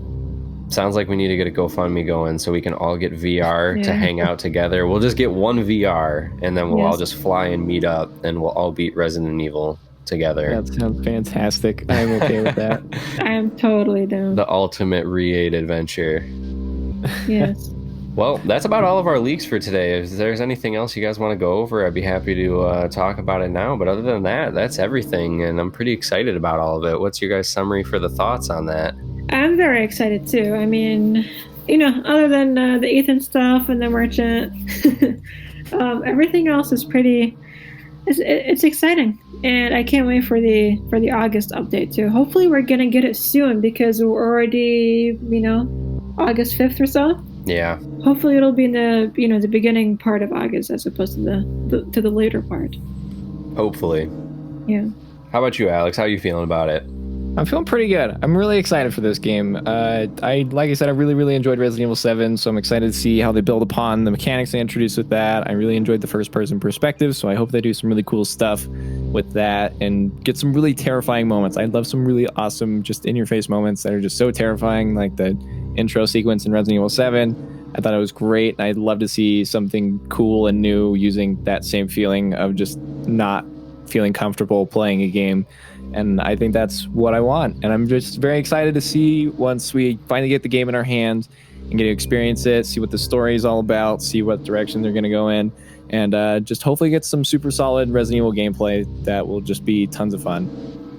Sounds like we need to get a GoFundMe going so we can all get VR to hang out together. We'll just get one VR and then we'll all just fly and meet up and we'll all beat Resident Evil together. That sounds fantastic. I'm okay with that. I am totally down. The ultimate Re-8 adventure. Yes. Well, that's about all of our leaks for today. If there's anything else you guys want to go over, I'd be happy to talk about it now. But other than that, that's everything. And I'm pretty excited about all of it. What's your guys' summary for the thoughts on that? I'm very excited too. I mean, you know, other than the Ethan stuff and the merchant, everything else is pretty... It's exciting, and I can't wait for the August update too. Hopefully, we're gonna get it soon because we're already, you know, August 5th or so. Yeah. Hopefully, it'll be in the beginning part of August as opposed to the later part. Hopefully. Yeah. How about you, Alex? How are you feeling about it? I'm feeling pretty good. I'm really excited for this game. Like I said, I really enjoyed Resident Evil 7, so I'm excited to see how they build upon the mechanics they introduced with that. I really enjoyed the first-person perspective, so I hope they do some really cool stuff with that and get some really terrifying moments. I love some really awesome, just in-your-face moments that are just so terrifying, like the intro sequence in Resident Evil 7. I thought it was great. I'd love to see something cool and new using that same feeling of just not feeling comfortable playing a game. And I think that's what I want. And I'm just very excited to see once we finally get the game in our hands and get to experience it, see what the story is all about, see what direction they're going to go in, and just hopefully get some super solid Resident Evil gameplay that will just be tons of fun.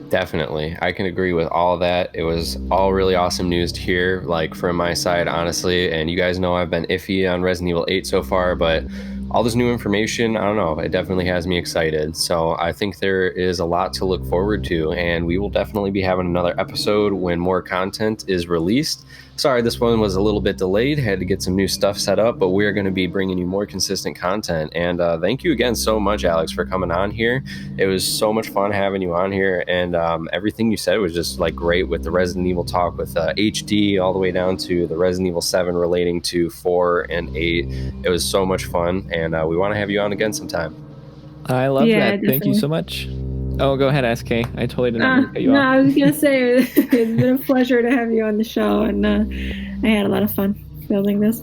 Definitely. I can agree with all of that. It was all really awesome news to hear, like from my side, honestly. And you guys know I've been iffy on Resident Evil 8 so far, but all this new information, I don't know, it definitely has me excited. So I think there is a lot to look forward to, and we will definitely be having another episode when more content is released. Sorry, this one was a little bit delayed, had to get some new stuff set up, but we're going to be bringing you more consistent content. And thank you again so much, Alex, for coming on here. It was so much fun having you on here, and everything you said was just like great, with the Resident Evil talk with HD all the way down to the Resident Evil 7 relating to 4 and 8. It was so much fun, and we want to have you on again sometime. I love that. Definitely. Thank you so much. Oh, go ahead, SK. I totally didn't mean to cut you off. I was going to say, it's been a pleasure to have you on the show, and I had a lot of fun filming this.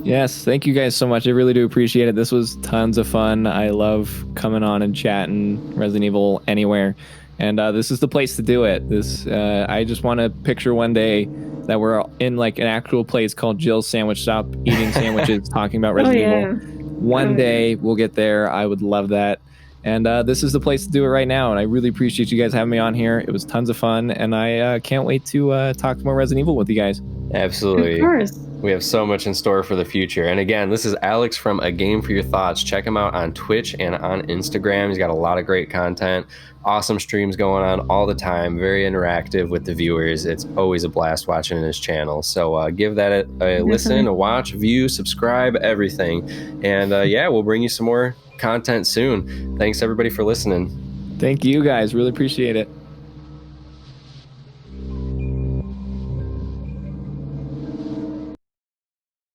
Yes, thank you guys so much. I really do appreciate it. This was tons of fun. I love coming on and chatting Resident Evil anywhere, and this is the place to do it. I just want to picture one day that we're in like an actual place called Jill's Sandwich Shop, eating sandwiches, talking about Resident Evil. One day we'll get there. I would love that. And this is the place to do it right now. And I really appreciate you guys having me on here. It was tons of fun. And I can't wait to talk more Resident Evil with you guys. Absolutely. Of course. We have so much in store for the future. And again, this is Alex from A Game for Your Thoughts. Check him out on Twitch and on Instagram. He's got a lot of great content. Awesome streams going on all the time. Very interactive with the viewers. It's always a blast watching his channel. So give that a listen, a watch, view, subscribe, everything. And yeah, we'll bring you some more content soon. Thanks everybody for listening. Thank you guys. Really appreciate it.